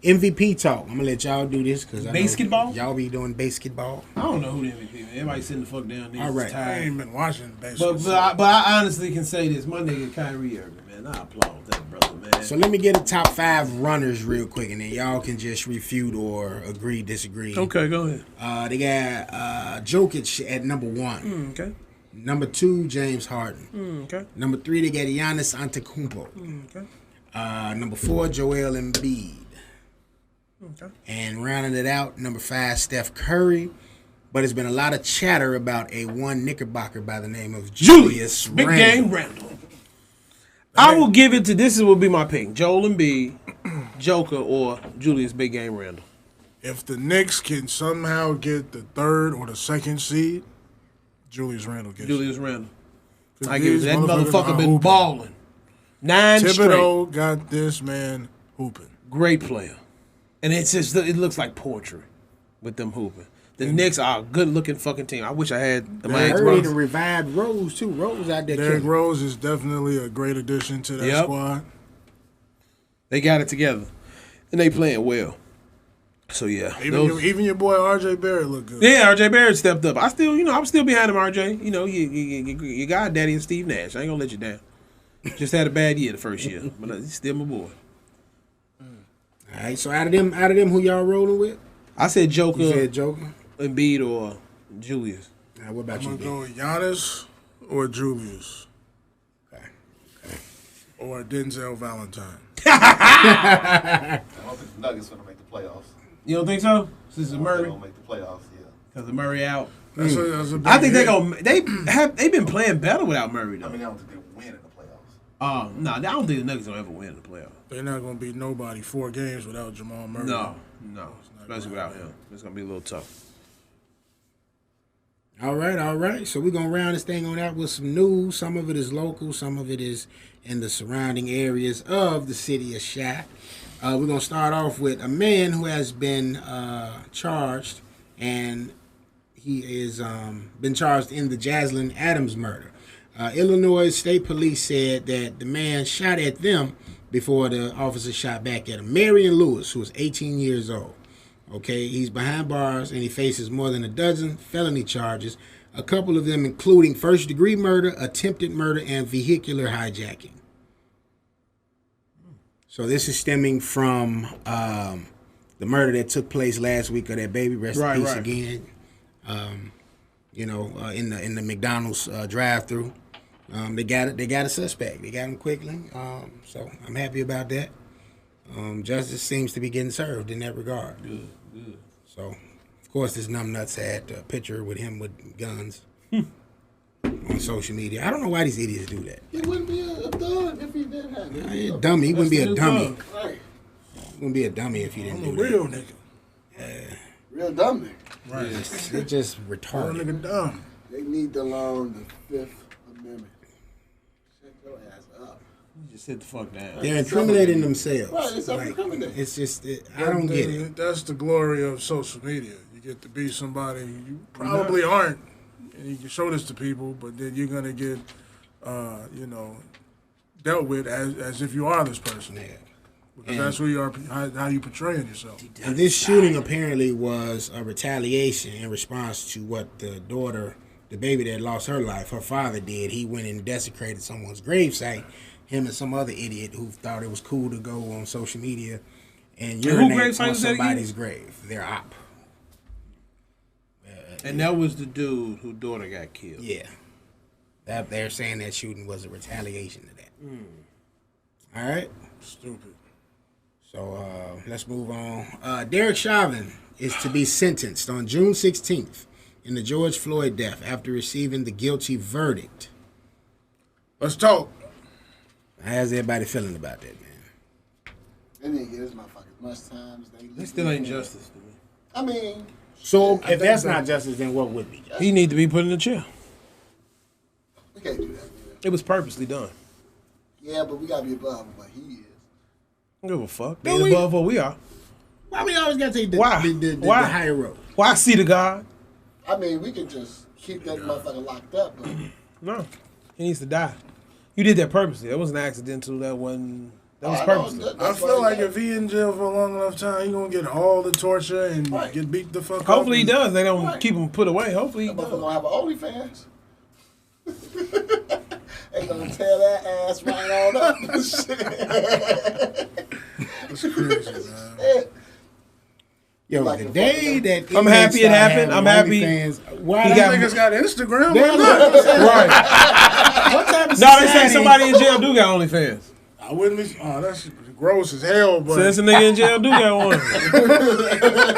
B: MVP talk. I'm gonna let y'all do this because
D: Basketball?
B: Y'all be doing basketball.
D: I don't know who the MVP is. Everybody sitting the fuck down.
B: All right.
C: I
D: Tired.
C: ain't been watching baseball.
D: But I honestly can say this. My nigga Kyrie Irving, man. I applaud that brother, man.
B: So let me get a top 5 runners real quick, and then y'all can just refute or agree, disagree.
D: Okay, go ahead.
B: They got Jokic at number 1.
D: Okay.
B: Number 2, James Harden.
D: Okay.
B: Number 3, they got Giannis Antetokounmpo.
D: Okay.
B: Number 4, Joel Embiid.
D: Okay.
B: And rounding it out, number 5, Steph Curry. But there's been a lot of chatter about a one Knickerbocker by the name of Julius
D: Big
B: Randle.
D: Game Randall. I will give it to this will be my pick. Joel Embiid, Joker, or Julius Big Game Randall.
C: If the Knicks can somehow get the 3rd or the 2nd seed, Julius Randle gets
D: Julius Randall.
C: it.
D: I give it to that
C: Motherfuckers
D: motherfucker
C: are
D: been
C: hooping.
D: balling. 9 straight.
C: Thibodeau got this man hooping.
D: Great player. And it looks like poetry with them hooping. The Knicks are a good-looking fucking team. I wish I had
B: I
D: my
B: heard they
D: Xbox.
B: revived Rose, too. Rose out there
C: Derrick
B: killing.
C: Rose is definitely a great addition to that squad.
D: They got it together. And they playing well. So, yeah.
C: Even your boy R.J. Barrett look good.
D: Yeah, RJ Barrett stepped up. I'm still behind him, RJ. You know, you got Daddy and Steve Nash. I ain't gonna let you down. Just had a bad year the first year, but he's still my boy.
B: All right, so out of them, who y'all rolling with?
D: I said Joker,
B: You said Joker.
D: Embiid, or Julius.
B: All right, what about
C: I'm
B: you,
C: going to
B: Ben?
C: go Giannis or Julius
B: Okay.
C: or Denzel Valentine.
F: I don't think the Nuggets going to make the playoffs.
D: You don't think so? Since it's
F: They're
D: Murray,
F: going to make the playoffs, yeah.
D: because of Murray out.
C: That's a big
D: I think
C: hit.
D: they've been playing better without Murray
F: I
D: though.
F: mean, I don't think they win in the playoffs.
D: No, I don't think the Nuggets will ever win in the playoffs.
C: They're not going to beat nobody 4 games without Jamal Murray.
D: No, especially without him, it's gonna be a little tough.
B: All right. So we're going to round this thing on out with some news. Some of it is local. Some of it is in the surrounding areas of the city of Chi. We're going to start off with a man who has been charged, and he is been charged in the Jaslyn Adams murder. Illinois State Police said that the man shot at them before the officer shot back at him. Marion Lewis, who was 18 years old. Okay, he's behind bars and he faces more than a dozen felony charges, a couple of them including first-degree murder, attempted murder, and vehicular hijacking. So this is stemming from the murder that took place last week of that baby. Rest in peace again. In the McDonald's drive-through. They got a suspect. They got him quickly. So I'm happy about that. Justice seems to be getting served in that regard.
D: Good.
B: So, of course, this numbnuts had a picture with him with guns on social media. I don't know why these idiots do that.
A: He wouldn't be a thug if he didn't have it.
B: He a dummy. He wouldn't be a dummy.
A: Right.
B: He wouldn't be a dummy if he didn't
C: I'm a
B: do that.
C: real nigga.
A: Real dumb nigga.
C: Right.
B: They're just
C: Real
B: retarded.
C: nigga dumb.
A: They need to learn the Fifth Amendment. Shut your ass up.
D: You just sit the fuck down.
B: They're incriminating themselves.
A: Right, it's self-incriminating.
B: It's just, I don't get it.
C: That's the glory of social media. You get to be somebody you probably aren't, and you can show this to people, but then you're gonna get, dealt with as if you are this person.
B: Yeah.
C: Because that's who you are, how you portraying yourself.
B: And this shooting apparently was a retaliation in response to what the daughter, the baby that lost her life, her father did. He went and desecrated someone's gravesite. Him and some other idiot who thought it was cool to go on social media and urinate
D: gravesite
B: on
D: was that again?
B: somebody's grave. Their op.
D: And that was the dude whose daughter got killed.
B: Yeah. They're saying that shooting was a retaliation to that. All right.
C: Stupid.
B: So let's move on. Derek Chauvin is to be sentenced on June 16th in the George Floyd death after receiving the guilty verdict.
C: Let's talk.
B: How's everybody feeling about that, man?
A: They didn't get as much time as they.
D: It still ain't justice to me.
A: I mean,
B: So if that's not justice, then what would be justice?
D: He need to be put in the chair.
A: we can't do that. Man.
D: It was purposely done.
A: Yeah, but we gotta be above what he is.
D: I don't give a fuck.
B: Do
D: They
B: we?
D: above what we are.
B: Why we always got to take the,
D: Why?
B: the
D: Why?
B: higher road?
D: Well, I see the God.
A: I mean, we could just keep that motherfucker locked up, but
D: No, he needs to die. You did that purposely. That wasn't accidental. That wasn't. That was
A: I know,
D: purposely.
A: that-
C: I
A: that's
C: feel
A: why
C: like
A: he
C: if he in jail for a long enough time, he gonna get all the torture and
A: Right.
C: get beat the fuck up.
D: Hopefully he does. They don't
A: Right.
D: keep him put away. Hopefully he
A: that motherfucker
D: does.
A: gonna have an OnlyFans. They gonna tear that ass right on up.
C: It's crazy, man.
A: Shit.
B: Yo,
A: Like
B: the
A: the
B: day that
D: I'm happy it happened. I'm happy.
B: Why
D: He
B: that
D: got-
C: Niggas got Instagram.
B: They
C: Why not?
D: Right.
B: What type of
D: No, they say
B: society-
D: somebody in jail do got OnlyFans.
C: I wouldn't be. Oh, that's gross as hell. But
D: So that's a nigga in jail do got one.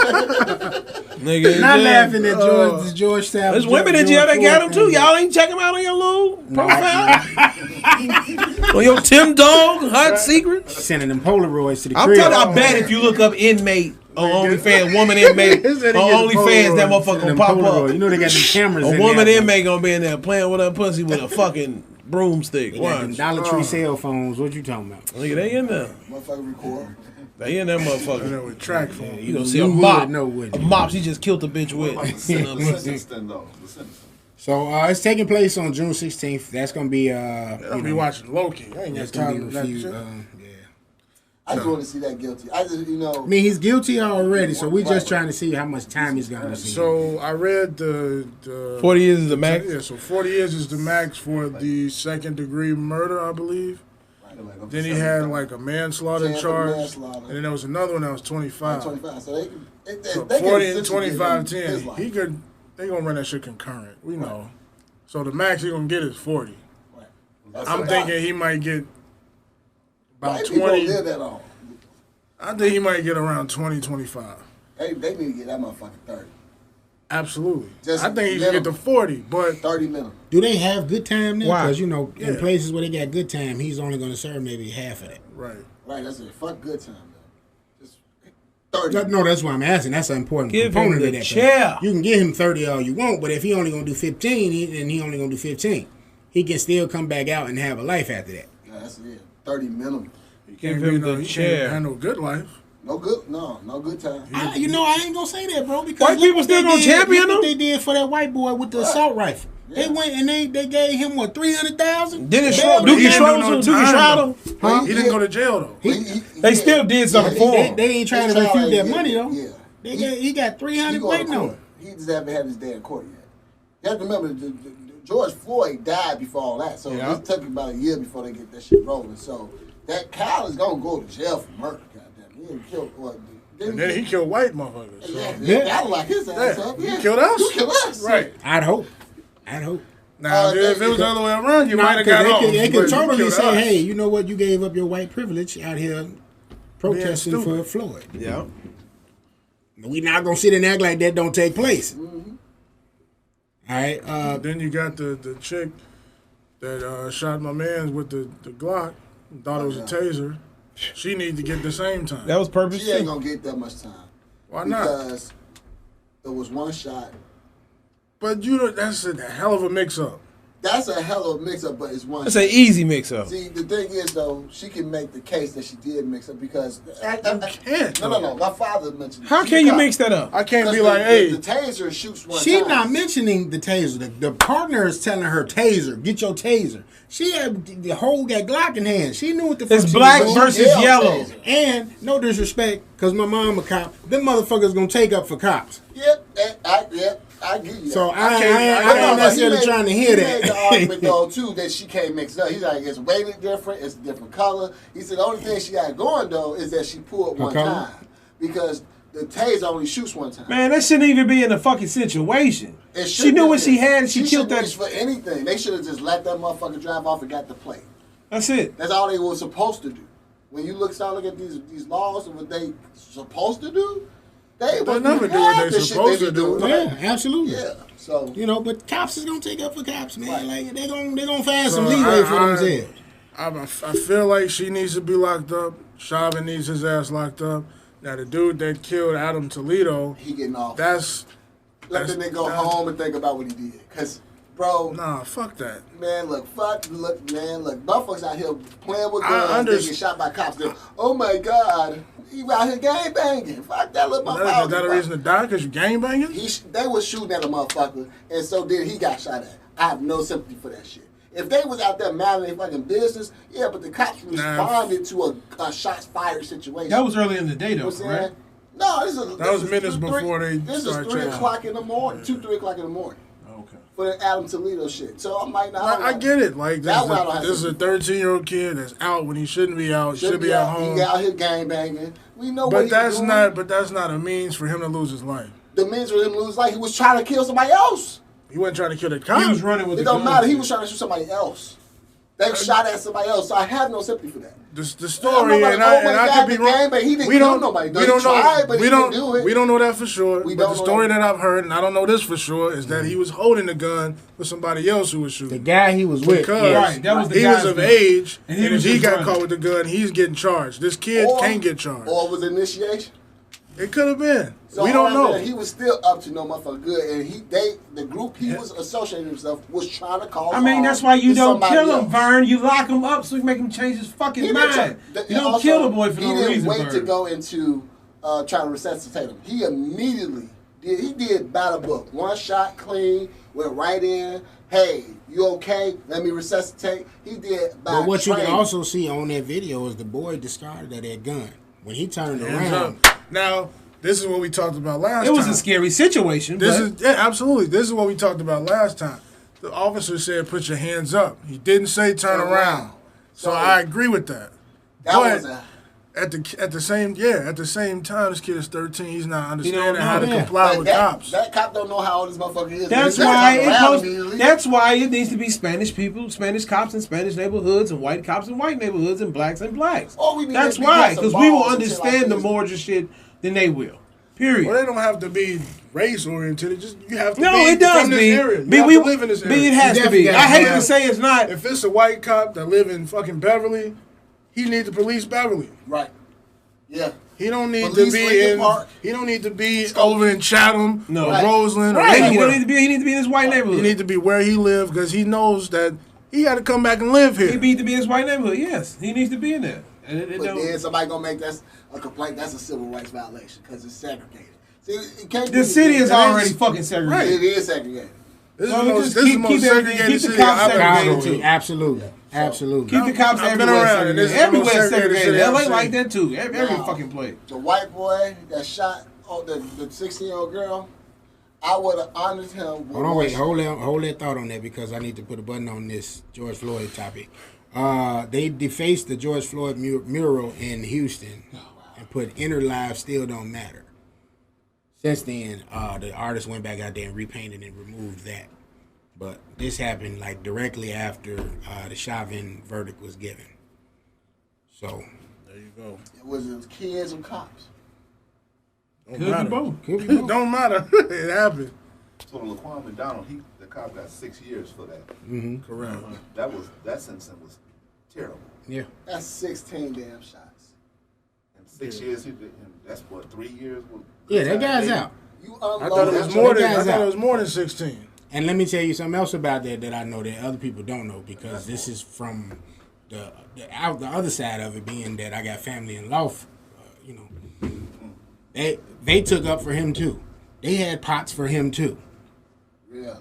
D: Nigga in
B: Not
D: jail.
B: laughing at Georgetown.
D: There's women in jail that got them too. Y'all ain't check them out on your little profile. On your Tim Dog Hot Secrets.
B: Sending them Polaroids to the
D: I'm
B: crib.
D: telling you, I bet if you look up inmate on OnlyFans, woman inmate on
C: He said he
D: OnlyFans, that
C: getting
D: motherfucker
B: Them
D: gonna pop
B: Polaroids.
D: up.
B: You know they got them cameras
D: A
B: in
D: woman
B: there.
D: inmate gonna be in there playing with her pussy with a fucking broomstick.
B: They got them
D: Watch.
B: Dollar Tree cell phones. What you talking about?
D: Nigga, they in there.
A: Motherfucker record.
D: They in that
C: you
D: motherfucker.
C: know, with track phone.
D: You gonna see
B: You
D: a
B: would
D: mop.
B: know, wouldn't
D: A
B: you?
D: mop she just killed the bitch with.
F: The sentence then, though. The sentence.
B: So it's taking place on June 16th. That's gonna be
C: I'll be watching Loki. I ain't got
B: That's gonna
C: time
B: be
C: for that
B: reviewed.
C: shit.
B: Yeah.
A: I just want to see that guilty. I just,
B: I mean, he's guilty already, so we just
A: Right.
B: trying to see how much time he's gonna receive.
C: So I read the
D: 40 years is the max.
C: Yeah, so 40 years is the max for the second-degree murder, I believe. Then he had like a manslaughter
A: 10 for
C: charge,
A: manslaughter.
C: and then there was another one that was 25.
A: 25. So they can.
C: So
A: they
C: 40
A: can
C: and
A: essentially
C: 25,
A: give him
C: 10.
A: his life.
C: He could. They gonna run that shit concurrent. We know. So the max he gonna get is 40.
A: Right. That's
C: I'm
A: what
C: thinking he might get about
A: White people
C: 20.
A: live that long.
C: I think he might get around 20, 25.
A: They need to get that motherfucker 30.
C: Absolutely.
A: Just
C: I think he should get to 40, but
A: 30 minimum.
B: Do they have good time there?
D: Why?
B: Because in
C: Yeah.
B: places where they got good time, he's only gonna serve maybe half of that.
C: right.
A: Right, that's it. Fuck good time, though. Just 30.
B: No, that's what I'm asking. That's an important
D: Give him
B: component
D: the
B: of that. 'cause
D: chair.
B: You can give him 30 all you want, but if he only gonna do 15, then he only gonna do 15. He can still come back out and have a life after that.
A: Yeah, that's it. 30 minimum.
D: Give
C: Can't
D: him
C: be
D: the
C: he
D: chair.
C: can't have no good life.
A: No good time.
B: I ain't gonna say that, bro. Because
D: White
B: look
D: people
B: what
D: still
B: they
D: gonna
B: did-
D: champion
B: look what
D: him?
B: they did for that white boy with the assault rifle.
A: Yeah.
B: They went and they gave him what 300,000.
D: Dennis
B: They
D: Schroeder,
B: already
D: Dookie
C: didn't do
D: Schroeder,
C: no
D: Dookie
C: time,
D: Schroeder.
B: Huh?
C: He didn't go to jail though.
D: They still did something for him.
B: They ain't trying to
A: They
B: refute
A: tried
B: that
A: to
B: money
A: get-
B: though.
A: Yeah.
B: He got 300
A: He going to
B: waiting on
A: court.
B: him.
A: He just haven't had his day in court yet. You have to remember, George Floyd died before all that, so
D: Yeah.
A: it took about a year before they get that shit rolling. So that Kyle is gonna go to jail for murder. Goddamn, he didn't kill what?
C: And then he killed white motherfuckers. So.
A: Yeah, that'll lock his ass
C: Yeah.
A: up.
C: You
A: Yeah.
C: killed us?
A: You killed us.
C: Right.
B: I'd hope.
C: Now, if it was the other way around, you
B: Nah,
C: might have
B: 'cause
C: got off.
B: they
C: but
B: could
C: you
B: totally
C: killed
B: say,
C: us.
B: hey, you know what? You gave up your white privilege out here protesting for
C: stupid.
B: Floyd.
D: Yeah.
B: We not gonna sit and act like that don't take place. All right.
C: Then you got the chick that shot my man with the Glock. Thought it was a taser. She need to get the same time.
D: That was purpose
A: She ain't
D: too.
A: gonna get that much time.
C: Why not?
A: Because it was one shot.
C: But that's a hell of a mix-up.
A: That's a hell of a mix-up, but it's one.
D: That's an easy mix up.
A: See, the thing is, though, she can make the case that she did mix up because
C: You can't.
A: No. My father mentioned.
D: How
A: she
D: can you
A: cop.
D: mix that up?
C: I can't be
A: Because
C: like, hey,
A: the taser shoots one
B: She's
A: time.
B: not mentioning the taser. The partner is telling her taser. Get your taser. She had the whole got Glock in hand. She knew what the fuck
D: It's
B: she
D: black
B: was doing.
D: versus
A: Yeah,
D: yellow.
A: taser.
B: And no disrespect, cause my mom a cop. Them motherfuckers gonna take up for cops.
A: Yep, I give you that.
B: So I
C: can't-
B: ain't
C: I
B: necessarily
A: he made-
B: trying to hear
A: he
B: that.
A: made the argument though too that she can't mix it up. He's like, it's weighted different, it's a different color. He said the only thing she got going though is that she pulled one
B: color?
A: time because the taser only shoots one time.
D: Man, that shouldn't even be in a fucking situation.
A: It
D: She
A: should
D: knew
A: be
D: what she
A: there.
D: had and she killed
A: shouldn't
D: that.
A: reach for anything. They should have just let that motherfucker drive off and got the plate.
D: That's it.
A: That's all they were supposed to do. when you start looking at these laws and what they supposed to do, they
C: never do what they supposed to do.
B: Yeah, absolutely.
A: Yeah. So
B: you know, but cops is gonna take up for cops, man.
A: Right.
B: Like they gonna find
C: So
B: some leeway for themselves.
C: I feel like she needs to be locked up. Chauvin needs his ass locked up. Now the dude that killed Adam Toledo,
A: he getting off.
C: Let
A: Let the nigga go home and think about what he did. Cause, bro,
C: nah, fuck that.
A: man, look, motherfuckers out here playing with guns, they get shot by cops. They're, oh my God, he out here gang banging. Fuck that little motherfucker.
C: Is that a reason to die because you gang banging?
A: They was shooting at a motherfucker, and so then he got shot at. I have no sympathy for that shit. If they was out there minding their fucking business, yeah, but the cops responded to a shots fired situation.
D: That was early in the day, though, right?
A: No,
C: that was minutes before they
A: This is 3 o'clock in the morning, 3 o'clock in the morning.
D: Okay.
A: For the Adam Toledo shit. So I'm like,
C: I get it. Like this is a 13-year-old kid that's out when he shouldn't be out. Should be at home.
A: He out here gang banging. We know
C: but
A: what
C: that's
A: he's doing.
C: But that's not a means for him to lose his life.
A: The means for him to lose his life. He was trying to kill somebody else.
C: He wasn't trying to kill the cops.
D: He was running with
A: it
D: the
A: don't
D: gun.
A: matter. He was trying to shoot somebody else. They shot at somebody else. So I have no sympathy for that.
C: The story, and I could be wrong.
A: He didn't kill nobody. We don't know.
C: We don't know that for sure. But the story that I've heard, and I don't know this for sure, is that he was holding the gun with somebody else who was shooting.
B: The guy he was with,
D: right? That was the
C: he was of age,
D: and
C: if he got caught with the gun, he's getting charged. This kid can't get charged.
A: Or was initiation?
C: It could have been.
A: So
C: we don't know.
A: He was still up to no motherfucker good, and the group he was associating himself was trying to cause.
D: I mean, that's why you don't kill him,
A: else.
D: Vern. You lock him up so you make him change his fucking mind. You don't kill the boy for no reason.
A: He didn't wait
D: Vern.
A: to go into trying to resuscitate him. He immediately did by the book. One shot, clean, went right in. Hey, you okay? Let me resuscitate. He did by
B: But what
A: training.
B: you can also see on that video is the boy discarded of that gun. When he turned around.
C: Now, this is what we talked about last time.
D: It was a scary situation.
C: Absolutely. This is what we talked about last time. The officer said, "Put your hands up." He didn't say turn around. So I agree with that. At the same time, this kid is 13. He's not understanding how to comply with cops.
A: That cop don't know how old this motherfucker is.
D: That's why it needs to be Spanish people, Spanish cops in Spanish neighborhoods, and white cops in white neighborhoods, and blacks in blacks. That's why, because we will understand the more shit than they will. Period.
C: Well, they don't have to be race oriented. You have to
D: be
C: it does from this area. You have to live in this area.
D: It has to be. I hate to say it's not.
C: If it's a white cop that live in fucking Beverly, he needs to police Beverly.
A: Right. Yeah.
C: He don't need to be in. He don't need to be over in Chatham or Roseland or
D: anywhere.
C: He
D: need to be in his white neighborhood.
C: He need to be where he lives because he knows that he got to come back and live here.
D: He needs to be in his white neighborhood. Yes, he needs to be in there.
A: But then somebody gonna make that a complaint. That's a civil rights violation because it's segregated. See, it can't
D: the city is already fucking segregated.
A: Right. It is segregated.
C: This is the most segregated city I've ever been to.
B: Absolutely. Absolutely.
D: Keep the cops everywhere segregated. Everywhere segregated. LA like that too. Every fucking place.
A: The white boy that shot the 16-year-old girl, I would have honored him.
B: Hold on, wait. Hold that thought on that because I need to put a button on this George Floyd topic. They defaced the George Floyd mural in Houston and put "Inner Lives Still Don't Matter." Since then, the artist went back out there and repainted and removed that. But this happened like directly after the Chauvin verdict was given. So
C: there you go.
A: It was kids and cops.
C: Could be both. Don't matter. It happened.
F: So Laquan McDonald, the cop got 6 years for that.
B: Mm-hmm.
C: Correct.
F: That sentence was terrible.
B: Yeah.
A: That's 16 damn shots.
F: And 6 years, that's what, 3 years?
B: Yeah, that guy's out.
C: I thought it was more than 16.
B: And let me tell you something else about that I know that other people don't know because this is from the other side of it being that I got family in law. They took up for him too. They had pots for him too.
A: Really?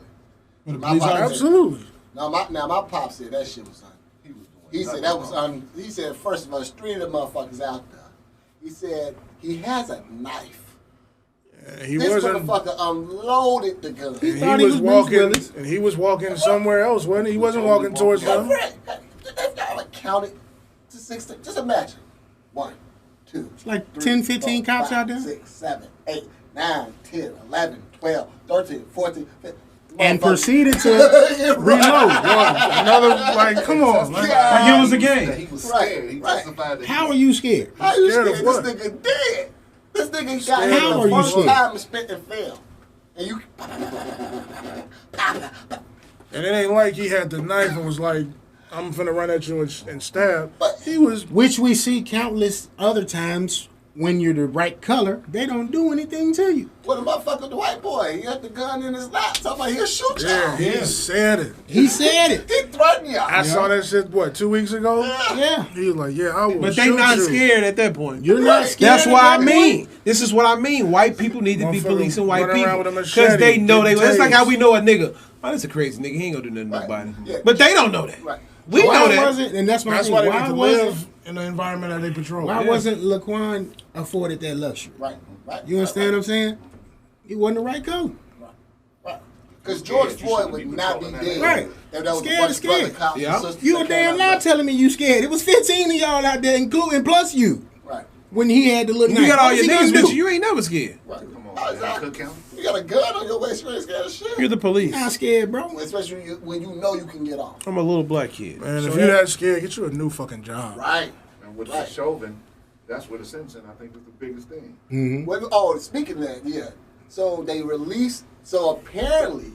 C: Absolutely.
A: Now my pop said that shit was he said that was he said first of all, there's 3 of them motherfuckers out there. He said he has a knife. This motherfucker unloaded the gun.
C: He was walking somewhere else, wasn't he? He wasn't walking towards them.
A: I counted to 16. Just imagine. 1, 2.
B: It's like
A: 3,
B: 10, 15 cops
A: 5,
B: out there.
A: 6, 7, 8, 9, 10, 11, 12, 13, 14, 15.
B: and proceeded to
C: Reload. Another, like, come on. Like it was a game.
F: He was scared. He testified that.
B: How are you scared?
A: How you
C: Scared
A: scared?
C: of what?
A: This nigga dead. This nigga got
C: Scared
A: hit
B: of
A: the
B: what?
A: first
B: How are you
A: time and spit and fell. And you.
C: And it ain't like he had the knife and was like, I'm finna run at you and stab. But he was.
B: Which we see countless other times when you're the right color, they don't do anything to you.
A: What a motherfucker, the white boy. He had the gun in his lap. Talking about he'll shoot y'all.
C: Yeah, he said it.
B: He said it.
A: He threatened y'all.
C: I saw that shit, 2 weeks ago?
B: Yeah.
C: He was like, yeah, I will
D: But they
C: shoot
D: not
C: you.
D: scared at that point.
B: You're not scared.
D: That's
B: at
D: what I
B: that
D: mean.
B: point?
D: This is what I mean. White people need to be
C: Motherfucker
D: policing white
C: running around
D: people
C: with a machete,
D: because they know they.
C: getting
D: It's like
C: tased.
D: how we know a nigga. Oh, that's a crazy nigga. He ain't gonna do nothing to
A: Right.
D: nobody.
A: Yeah.
D: But they don't know that.
A: Right.
D: We
B: Why
D: know that.
B: wasn't, and that's my
C: That's
B: thing.
C: why they
B: Why
C: need to
B: wasn't,
C: live in the environment that they patrol.
B: why
C: Yeah.
B: wasn't Laquan afforded that luxury?
A: Right.
B: You understand what I'm saying? He wasn't the right color.
A: Because George
F: Scared, you
A: Floyd
F: shouldn't
A: would
F: be
A: not be
F: patrolling
A: dead.
F: that
B: Right.
A: If that was
B: Scared
A: a bunch
B: is
A: of brother
B: scared.
A: cops
D: Yeah.
A: and sisters
B: You a
A: that
B: damn
A: came
B: lie
A: out
B: telling me you scared. It was 15 of y'all out there, including plus you,
A: there. Right.
B: when he had the little
D: You
B: knife.
D: got all
B: What
D: your
B: was he
D: niggas
B: gonna
D: with
B: do?
D: you. You ain't never scared.
A: Right.
F: Come on,
A: How is
F: man.
A: that?
F: Cook count.
A: You got a gun on your waist, you ain't scared of shit.
D: You're the police.
B: Not scared, bro.
A: Especially when you know you can get off.
D: I'm a little black kid.
C: Man,
D: So
C: if you're that scared, get you a new fucking job.
A: Right.
F: And with
A: Right.
F: the Chauvin, that's where the sentencing, I think, was the biggest thing.
A: Speaking of that, yeah. So they released. So apparently,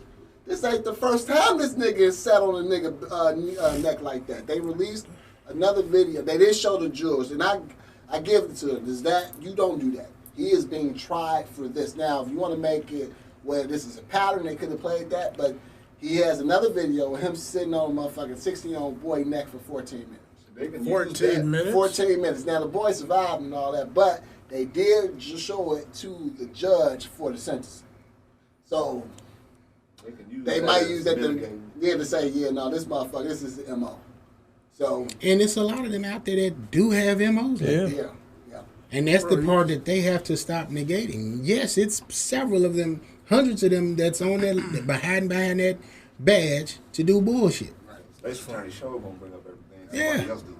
A: this ain't the first time this nigga is sat on a nigga neck like that. They released another video. They didn't show the jurors, and I give it to them. Is that you don't do that? He is being tried for this. Now, if you want to make it where this is a pattern, they could have played that. But he has another video of him sitting on a motherfucking 16-year-old boy neck for 14 minutes.
F: They can use
C: 14
F: that.
C: minutes?
A: 14 minutes. Now, the boy survived and all that, but they did just show it to the judge for the sentencing. So
F: They can use
A: they
F: that
A: might
F: as
A: use that
F: mitigating.
A: to say, yeah, no, this motherfucker, this is the MO. So,
B: And it's a lot of them out there that do have MOs. like
D: Yeah.
B: that.
A: yeah.
B: And that's the part that they have to stop negating. Yes, it's several of them, hundreds of them that's on that behind that badge to do bullshit.
F: They swear the show gonna bring up everything.
B: Yeah.
F: Somebody else do.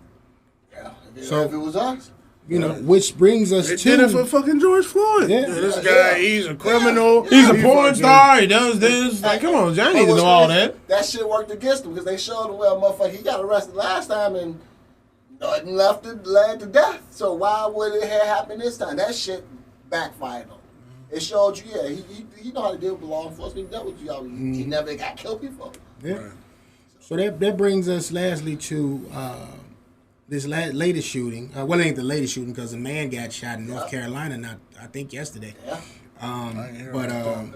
A: Yeah.
B: So-
A: If it was us,
B: You know, which brings us
C: They
B: to
C: did it for fucking George Floyd.
B: Yeah.
C: This
A: Yeah.
C: guy, he's a criminal.
D: He's a
C: He
D: porn
C: fucking-
D: star. He does this. Like, come on, Johnny need to
A: what's
D: know all
A: crazy,
D: that.
A: That shit worked against him because they showed him, well, motherfucker, he got arrested last time and nothing led to death. So why would it have happened this time? That shit backfired on him. It showed you, yeah, he know how to deal with law enforcement. He dealt with y'all. He never got killed before.
B: Yeah. So that brings us lastly to this latest shooting. Well, it ain't the latest shooting because a man got shot in North Carolina, I think yesterday.
A: Yeah.
B: But
A: yeah.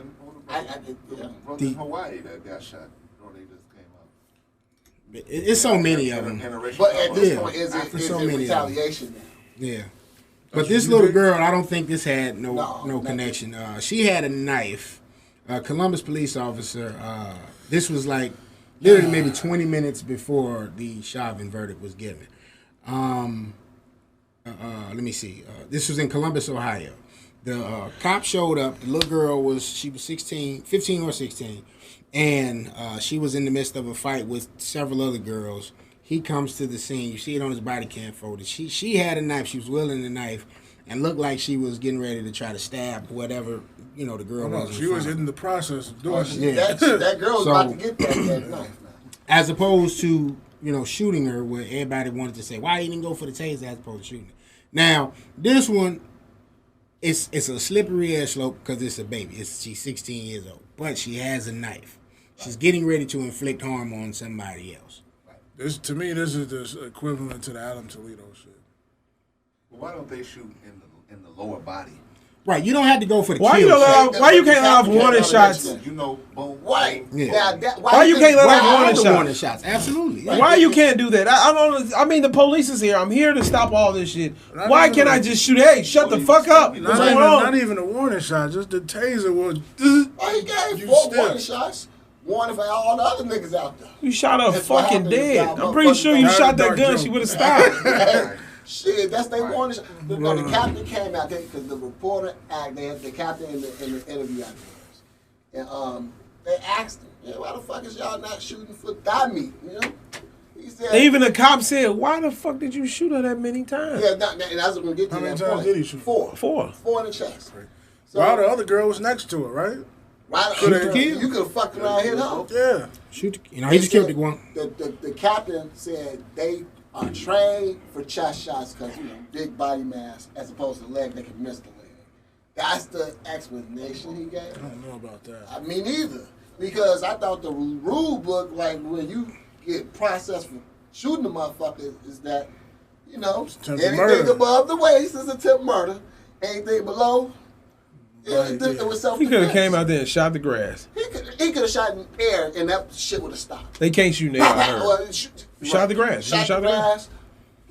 F: Brother in Hawaii that got shot. Or they just came up.
B: it's so many of them.
A: But at this
B: Yeah.
A: point, is
B: After
A: it
B: so many of them.
A: retaliation now?
B: Yeah. But this little girl, I don't think this had no
A: No,
B: connection. She had a knife. Columbus police officer. This was like literally maybe 20 minutes before the Chauvin verdict was given. Let me see. This was in Columbus, Ohio. The cop showed up. The little girl she was 15 or 16, and she was in the midst of a fight with several other girls. He comes to the scene. You see it on his body cam footage. She had a knife. She was wielding the knife, and looked like she was getting ready to try to stab whatever the girl was.
C: She was in the process of doing it.
B: Yeah.
A: That girl was
B: So-
A: about to get that knife.
B: As opposed to shooting her, where everybody wanted to say, why you didn't go for the taser as opposed to shooting her? Now this one, it's a slippery ass slope because it's a baby. She's 16 years old, but she has a knife. She's getting ready to inflict harm on somebody else.
C: To me, this is the equivalent to the Adam Toledo shit.
F: Well, why don't they shoot in the lower body?
B: Right, you don't have to go for the
D: Why
B: kill.
D: you
B: shot.
D: why you can't let off warning shots?
F: You know, boom.
A: Right.
B: Yeah.
A: Now,
D: Why you can't let
B: Why
D: off
B: all
D: warning
B: the
D: shots?
B: warning shots? Absolutely. Yeah.
D: Why you can't do that? I don't. I mean, the police is here. I'm here to stop all this shit. Why can't I just shoot? Hey, shut the fuck up. What's
C: Not
D: going
C: even,
D: on?
C: not even a warning shot, just the taser will.
A: Oh, he gave
C: You
A: 4
C: still-
A: warning shots. Warning for all the other niggas out there.
D: You shot her
A: That's what
D: fucking
A: happened to
D: dead.
A: y'all
D: I'm pretty sure you
A: motherfuckers.
D: shot that
C: Dark
D: gun.
C: joke.
D: She would have stopped.
A: Shit, that's their warning shot. The captain came out there because the reporter they had the captain in the interview out there. And they asked him, yeah, why the fuck is y'all not shooting for thigh meat? He said,
D: Even the cop said, "Why the fuck did you shoot her that many times?"
A: yeah, and that's what we're going to get to.
C: How many
A: that
C: times
A: point.
C: did he shoot?
A: 4.
D: Four.
A: 4 in the chest. So,
C: Well, the other girl was next to her, right?
A: Right,
B: Shoot the kid.
A: you could have fucked around and hit her.
C: Yeah.
B: Shoot, he just killed the one.
A: The captain said they are trained for chest shots because big body mass as opposed to leg. They can miss the leg. That's the explanation he gave.
C: I don't know about that.
A: I mean, neither, because I thought the rule book, like when you get processed for shooting the motherfucker, is that anything
C: murder.
A: above the waist is attempt murder. Anything below. It was self-defense.
D: He could have came out there and shot the grass.
A: He could have shot in the air and that shit would have stopped.
D: They can't shoot in the air, I heard.
A: Well,
D: Shot the grass.
A: Shot the grass.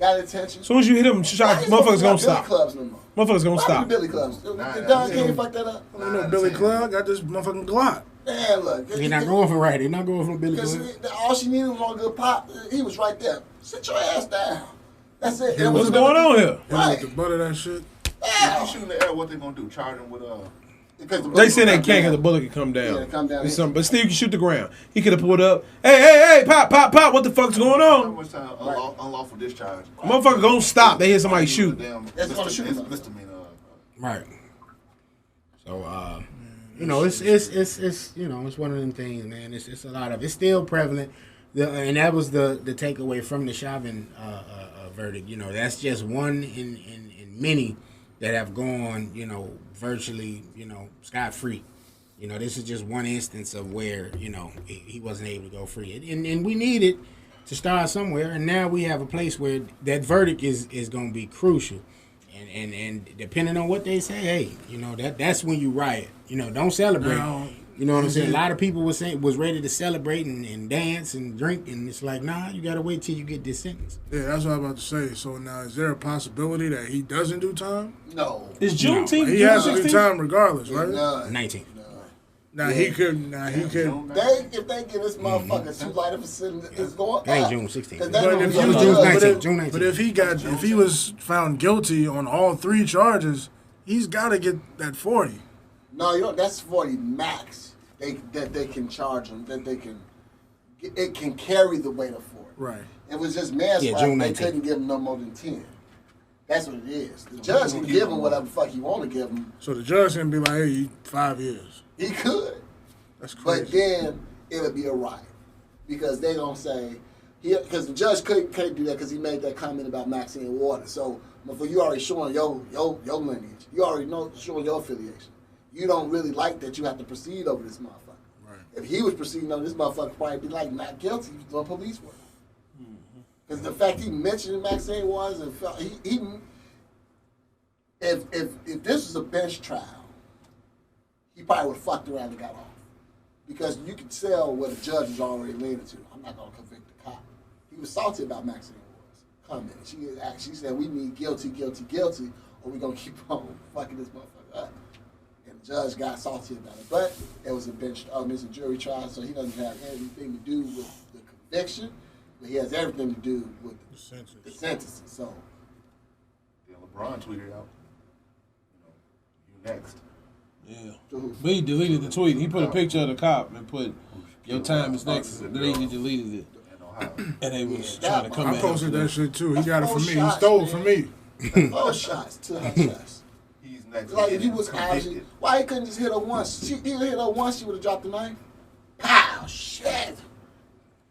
A: Got attention.
D: As soon as you hit him, motherfuckers gonna stop.
A: Clubs no more.
D: Motherfuckers gonna
A: Why
D: stop.
A: Billy clubs? The Don can't fuck that up.
C: I don't know, Billy Club got this motherfucking Glock.
A: Man, look.
B: They're not going for right. They're not going for Billy
A: Because
B: Club.
A: all she needed was one good pop. He was right there. Sit your ass down. That's it.
C: Yeah,
D: What's going on here?
C: Hit him
A: Right.
C: with the butt of that shit.
F: If you shoot in the air, what they gonna do? Charge him with
D: They said they can't because the bullet can come down.
A: Yeah, come down.
D: It's something, but still, you can shoot the ground. He could have pulled up. Hey, pop. What the fuck's going
F: how
D: on?
F: much time unlawful discharge?
D: Motherfucker gonna stop. They hear somebody shoot.
A: That's gonna shoot him.
F: Misdemeanor.
B: Right. So it's one of them things, man. It's a lot of it's still prevalent, and that was the takeaway from the Chauvin verdict. That's just one in many that have gone virtually scot free. This is just one instance of where he wasn't able to go free, and we needed to start somewhere, and now we have a place where that verdict is going to be crucial. And depending on what they say, hey, that's when you riot. Don't celebrate.
C: Now,
B: You know what I'm saying? A lot of people was ready to celebrate and dance and drink, and it's like, nah, you gotta wait till you get this sentence.
C: Yeah, that's what I'm about to say. So now, is there a possibility that he doesn't do time?
A: No.
D: Is Juneteenth?
C: He has to do time regardless, right?
A: No.
B: 19.
C: Now he could.
A: If they give this motherfucker too light of a sentence, it's going
B: That ain't
A: up.
B: June 16th.
A: 'Cause
C: But
A: that's
C: if
A: gonna
C: you
A: be
B: June
A: a judge.
B: 19th. June 19th.
C: But if he was found guilty on all three charges, he's got to get that 40.
A: No, that's 40 max. That they can charge him. That they can. It can carry the weight of 40.
C: Right.
A: It was just manslaughter.
B: June
A: They
B: 19th.
A: couldn't give him no more than 10. That's what it is. The judge can give him whatever the fuck he want to give him.
C: So the judge can be like, hey, 5 years.
A: He could.
C: That's crazy.
A: But then it'll be a riot because they don't say because the judge couldn't do that because he made that comment about Maxine Waters. So you already showing your lineage. You already know showing your affiliation. You don't really like that you have to proceed over this motherfucker.
C: Right.
A: If he was proceeding over this motherfucker, probably be like not guilty. He was doing police work. Because the fact he mentioned Maxine Waters and felt if this was a bench trial, he probably would have fucked around and got off. Because you could tell what a judge was already leaning to. I'm not going to convict the cop. He was salty about Maxine Waters' comment. She said, we need guilty, or we're going to keep on fucking this motherfucker up. And the judge got salty about it. But it was a it's a jury trial, so he doesn't have anything to do with the conviction, but he has everything to do with the sentencing. So,
F: Yeah, LeBron tweeted out, you next.
D: Yeah. But he deleted the tweet. He put a picture of the cop and put, your time is next. Then he deleted it. And they was trying to come
C: I
D: at
C: posted
D: him.
C: that shit too. He got it from me. He
A: shots,
C: stole it
A: man.
C: from me.
A: 4 shots to her chest.
F: He's next.
A: Like if he was actually, why he couldn't just hit her once? He hit her once, she would have dropped the knife. Pow! Shit!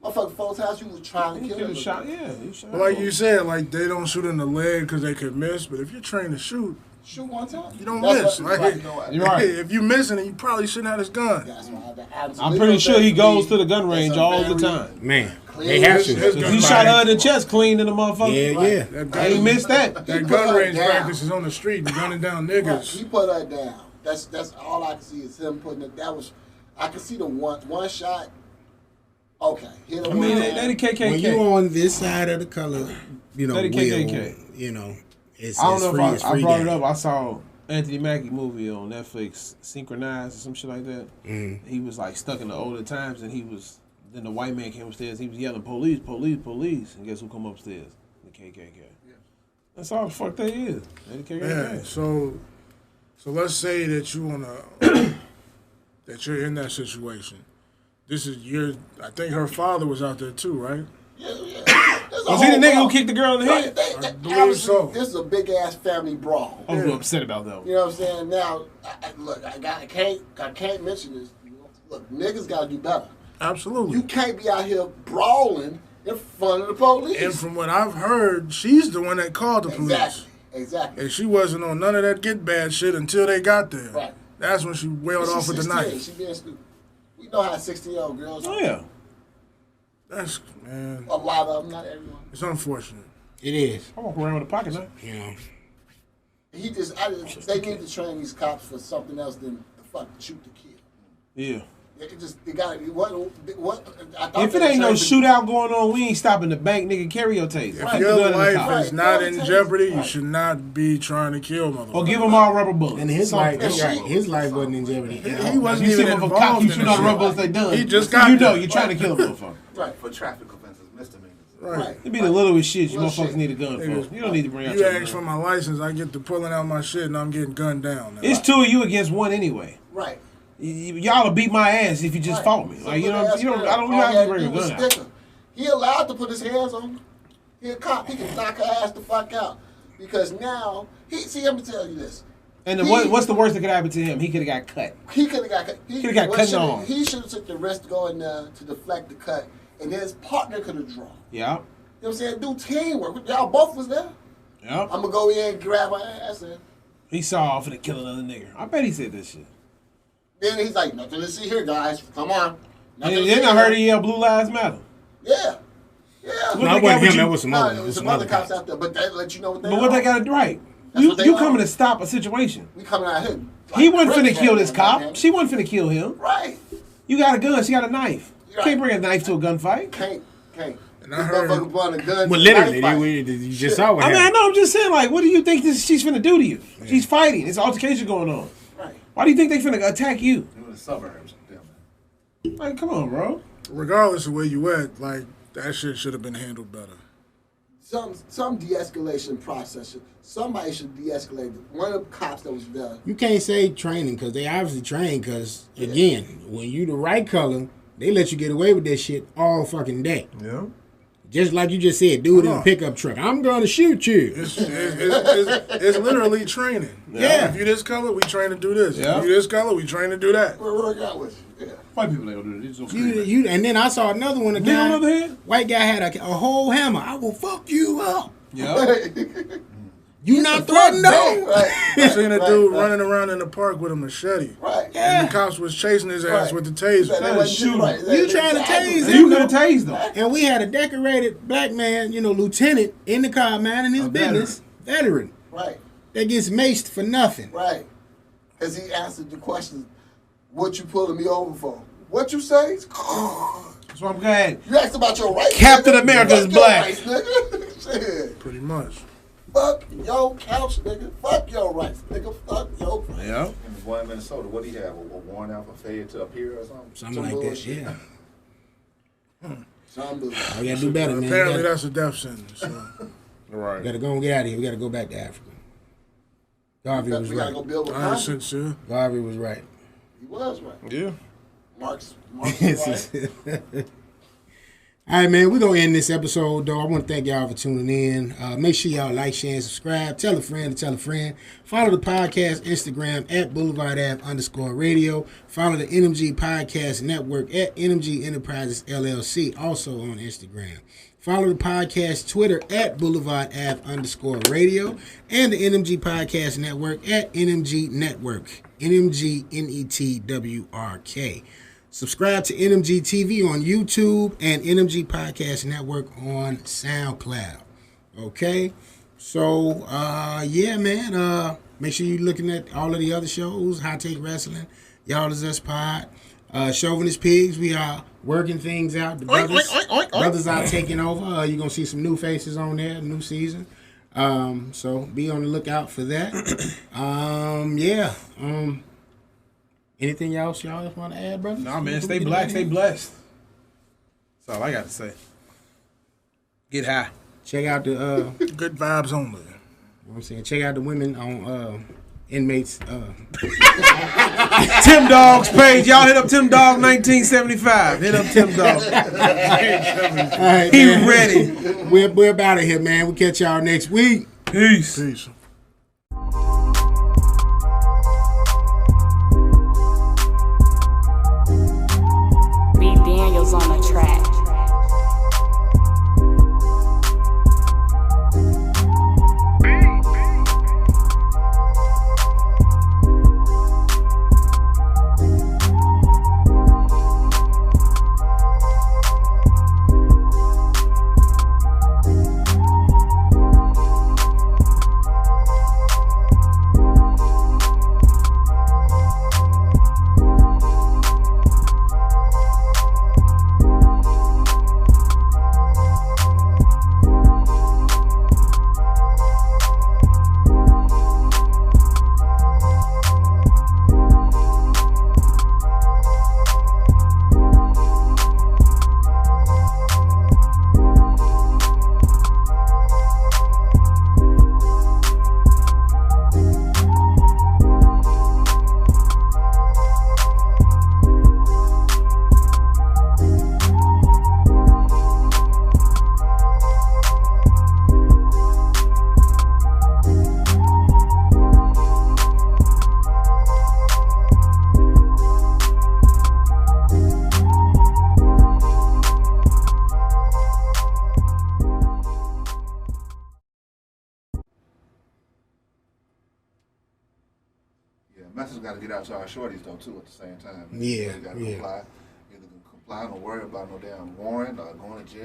A: Motherfucker, 4 times you was trying to
D: He
A: kill
D: could
A: him.
D: have shot, yeah. He shot
C: But like you said, like they don't shoot in the leg because they could miss. But if you're trained to shoot,
A: Shoot one time.
C: you don't
A: That's
C: miss.
A: what-
C: Like,
D: You're right.
C: if you missing it, you probably shouldn't have this gun.
A: That's why
D: I'm pretty sure he goes to the gun range all the time.
B: Man, they have to.
C: His
D: He
C: gun
D: shot her in
C: range-
D: the chest clean in the motherfucker.
B: Yeah.
C: That
D: I ain't missed that.
C: That
A: put
C: gun
A: her
C: range
A: down.
C: practice is on the street, gunning down
A: Right,
C: niggas.
A: he put her down. That's all I can see is him putting it. That was I can see the one shot. Okay, hit her
D: I mean,
A: one
D: they
A: time.
D: the KKK.
B: When you on this side of the color,
D: They the
B: wheel,
D: KKK.
B: It's
D: I don't know
B: free,
D: if
B: it's
D: I
B: free
D: brought
B: game.
D: it up. I saw Anthony Mackie movie on Netflix, Synchronized or some shit like that. He was like stuck in the older times, and then the white man came upstairs. He was yelling, "Police, police, police!" And guess who come upstairs? The KKK. That's all the fuck they is. They the KKK.
C: Yeah. So let's say that you wanna that you're in that situation. This is I think her father was out there too, right?
A: Yeah. There's a
D: Was he the
A: whole
D: nigga
A: brawl.
D: who kicked the girl in the head?
C: I believe
A: Obviously,
C: so.
A: this is a big ass family brawl.
D: I was a little upset about that one.
A: You know what I'm saying? Now, I can't mention this. Look, niggas got to do better.
C: Absolutely.
A: You can't be out here brawling in front of the police.
C: And from what I've heard, she's the one that called the police.
A: Exactly.
C: And she wasn't on none of that get bad shit until they got there.
A: Right.
C: That's when she wailed off with the
A: 16.
C: knife.
A: She being stupid. We know how 16-year-old girls are.
D: Oh, yeah.
C: That's, man,
A: A lot of them, not everyone.
C: it's unfortunate.
B: It is.
D: I walk around with a pocket knife.
B: You know.
A: They need to train these cops for something else than the fuck shoot to kill.
D: Yeah.
A: They got what? I thought
D: If
A: they
D: it ain't no
A: trained-
D: shootout going on, we ain't stopping the bank, nigga. Carry your taser.
C: If
D: Keep
C: your
D: the gun in the
C: life
D: car.
C: is not in
A: Right.
C: jeopardy, you
A: Right.
C: should not be trying to kill motherfuckers.
D: Or give them all rubber bullets.
B: And his
D: Something.
B: life, his life wasn't in jeopardy.
C: He wasn't
D: You see
C: even
D: if a cop
C: involved
D: you
C: in
D: shoot all the
C: the
D: rubber
C: shit.
D: bullets, they done.
C: He just
D: So
C: got
D: you know
C: there.
D: you're trying to kill a motherfucker.
A: Right.
F: For traffic offenses, misdemeanors.
C: Right.
D: It'd be the littlest shit you
A: Little
D: motherfuckers
A: shit.
D: need a gun for. You don't need to bring out
C: You
D: your
C: ask for
D: gun.
C: my license, I get to pulling out my shit, and I'm getting gunned down.
D: It's two of you against one anyway.
A: Right.
D: Y'all will beat my ass if you just fought me. Like you don't. I don't have to bring a gun out.
A: He allowed to put his hands on her. He a cop. He can knock her ass the fuck out. Because now, let me tell you this.
D: And what's the worst that could happen to him? He could have got cut.
A: He could have got cut.
D: Coulda got cut in the arm.
A: He should have took the risk to go in there to deflect the cut. And then his partner could have drawn.
D: Yeah.
A: You know what I'm saying? Do teamwork. Y'all both was there.
D: Yeah.
A: I'm going to go in and grab her ass. And
D: He saw off and kill another nigga. I bet he said that shit.
A: then he's like, nothing to see here, guys. Come on.
D: And
A: Nothing to
D: then
A: see
D: I heard
A: here.
D: he yell "Blue Lives Matter."
A: Yeah. Yeah.
B: No, that wasn't him. That was some
A: No,
B: other.
A: it
B: it
A: was
B: was
A: some other cops out there, but that let you know what they
D: But what
A: are.
D: they got it right?
A: That's
D: You
A: what they
D: you
A: are.
D: coming to stop a situation?
A: We coming out here.
D: He wasn't finna kill this
A: cop.
D: cop. She wasn't finna kill him.
A: Right.
D: You got a gun. She got a knife. You
A: Right.
D: can't bring a knife to a gunfight.
A: Can't.
C: And I
A: This
C: heard-
A: motherfucker blowing a gun.
B: Well,
A: to
B: literally,
A: a knife
B: you
A: fight.
B: just saw what
D: I mean, I
B: happened.
D: know. I'm just saying, like, what do you think she's finna do to you? She's fighting. It's an altercation going on.
A: Right.
D: Why do you think they finna attack you?
F: You in the suburbs. Damn it.
D: Like, come on, bro.
C: Regardless of where you at, like, that shit should have been handled better.
A: Some de-escalation process. Somebody should de-escalate. One of the cops that was there.
B: You can't say training because they obviously train because, again, when you the right color, they let you get away with that shit all fucking day.
D: Yeah.
B: Just like you just said, dude in
C: Come
B: a
C: on.
B: pickup truck. I'm going to shoot you.
C: It's literally training.
B: Yeah.
C: If you this color, we train to do this.
D: Yeah.
C: If you this color, we train to do that.
A: Where I got with you. Yeah.
D: White people ain't gonna do this. They just gonna
B: You, and then I saw another one. A
D: Nigga on the other
B: guy,
D: hand?
B: white guy had a whole hammer. I will fuck you up.
D: Yeah.
B: You not throwing no.
A: Right.
C: Seen a dude running around in the park with a machete.
A: Right.
C: And the cops was chasing his ass
A: Right.
C: with the taser.
A: They wasn't
D: shooting.
A: right.
B: You trying to tase
D: You could have tased them.
B: And we had a decorated black man, lieutenant in the car, minding his
D: A veteran.
B: business, veteran,
A: Right.
B: that gets maced for nothing.
A: Right. Because he answered the question, what you pulling me over for? What you say?
D: So I'm glad.
A: You asked about your rights.
D: Captain
A: nigga.
D: America's
A: Fuck your
D: black.
A: rights, nigga. Shit.
C: Pretty much.
A: Fuck your couch, nigga. Fuck your rights, nigga. Fuck your rights.
D: Yeah.
F: And the boy in Minnesota, what do he have? A warrant out for failure to appear or something?
B: Something
A: Some
B: like that,
A: bullshit.
B: yeah.
A: Some bullshit.
B: Oh, we gotta do better, man.
C: Apparently
B: We
C: that's a death sentence. So.
D: Right.
B: gotta go and get out of here. We gotta go back to Africa. Garvey was
A: We gotta
B: right.
A: go build a
C: I
A: country.
C: sincere.
B: Garvey was right.
A: He was right.
D: Yeah.
A: Mark's was right.
B: All right, man, we're going to end this episode, though. I want to thank y'all for tuning in. Make sure y'all like, share, and subscribe. Tell a friend to tell a friend. Follow the podcast Instagram at BlvdAve_radio. Follow the NMG Podcast Network at NMG Enterprises LLC, also on Instagram. Follow the podcast Twitter at BlvdAve_radio and the NMG Podcast Network at NMG Network, NMG NETWRK. Subscribe to NMG TV on YouTube and NMG Podcast Network on SoundCloud. Okay? So, yeah, man. Make sure you're looking at all of the other shows. High Take Wrestling, Y'all Is Us Pod, Chauvinist Pigs. We are working things out. The brothers are taking over. You're going to see some new faces on there, new season. So, be on the lookout for that. Yeah. Anything else y'all want to add, brother?
D: Nah, man. Stay black. Stay blessed. That's all I got to say. Get high.
B: Check out the
C: Good vibes only.
B: you know what I'm saying, check out the women on inmates.
D: Tim Dog's page. Y'all hit up Tim Dog 1975. Hit up Tim Dog.
B: All right,
D: He
B: man.
D: ready.
B: We're about it here, man. We'll catch y'all next week.
D: Peace.
C: Peace.
G: B. Daniels on the track.
F: Message got to get out to our shorties though too at the same time.
B: Yeah,
F: You got to
B: yeah.
F: comply. Either comply, don't worry about no damn warrant or going to jail.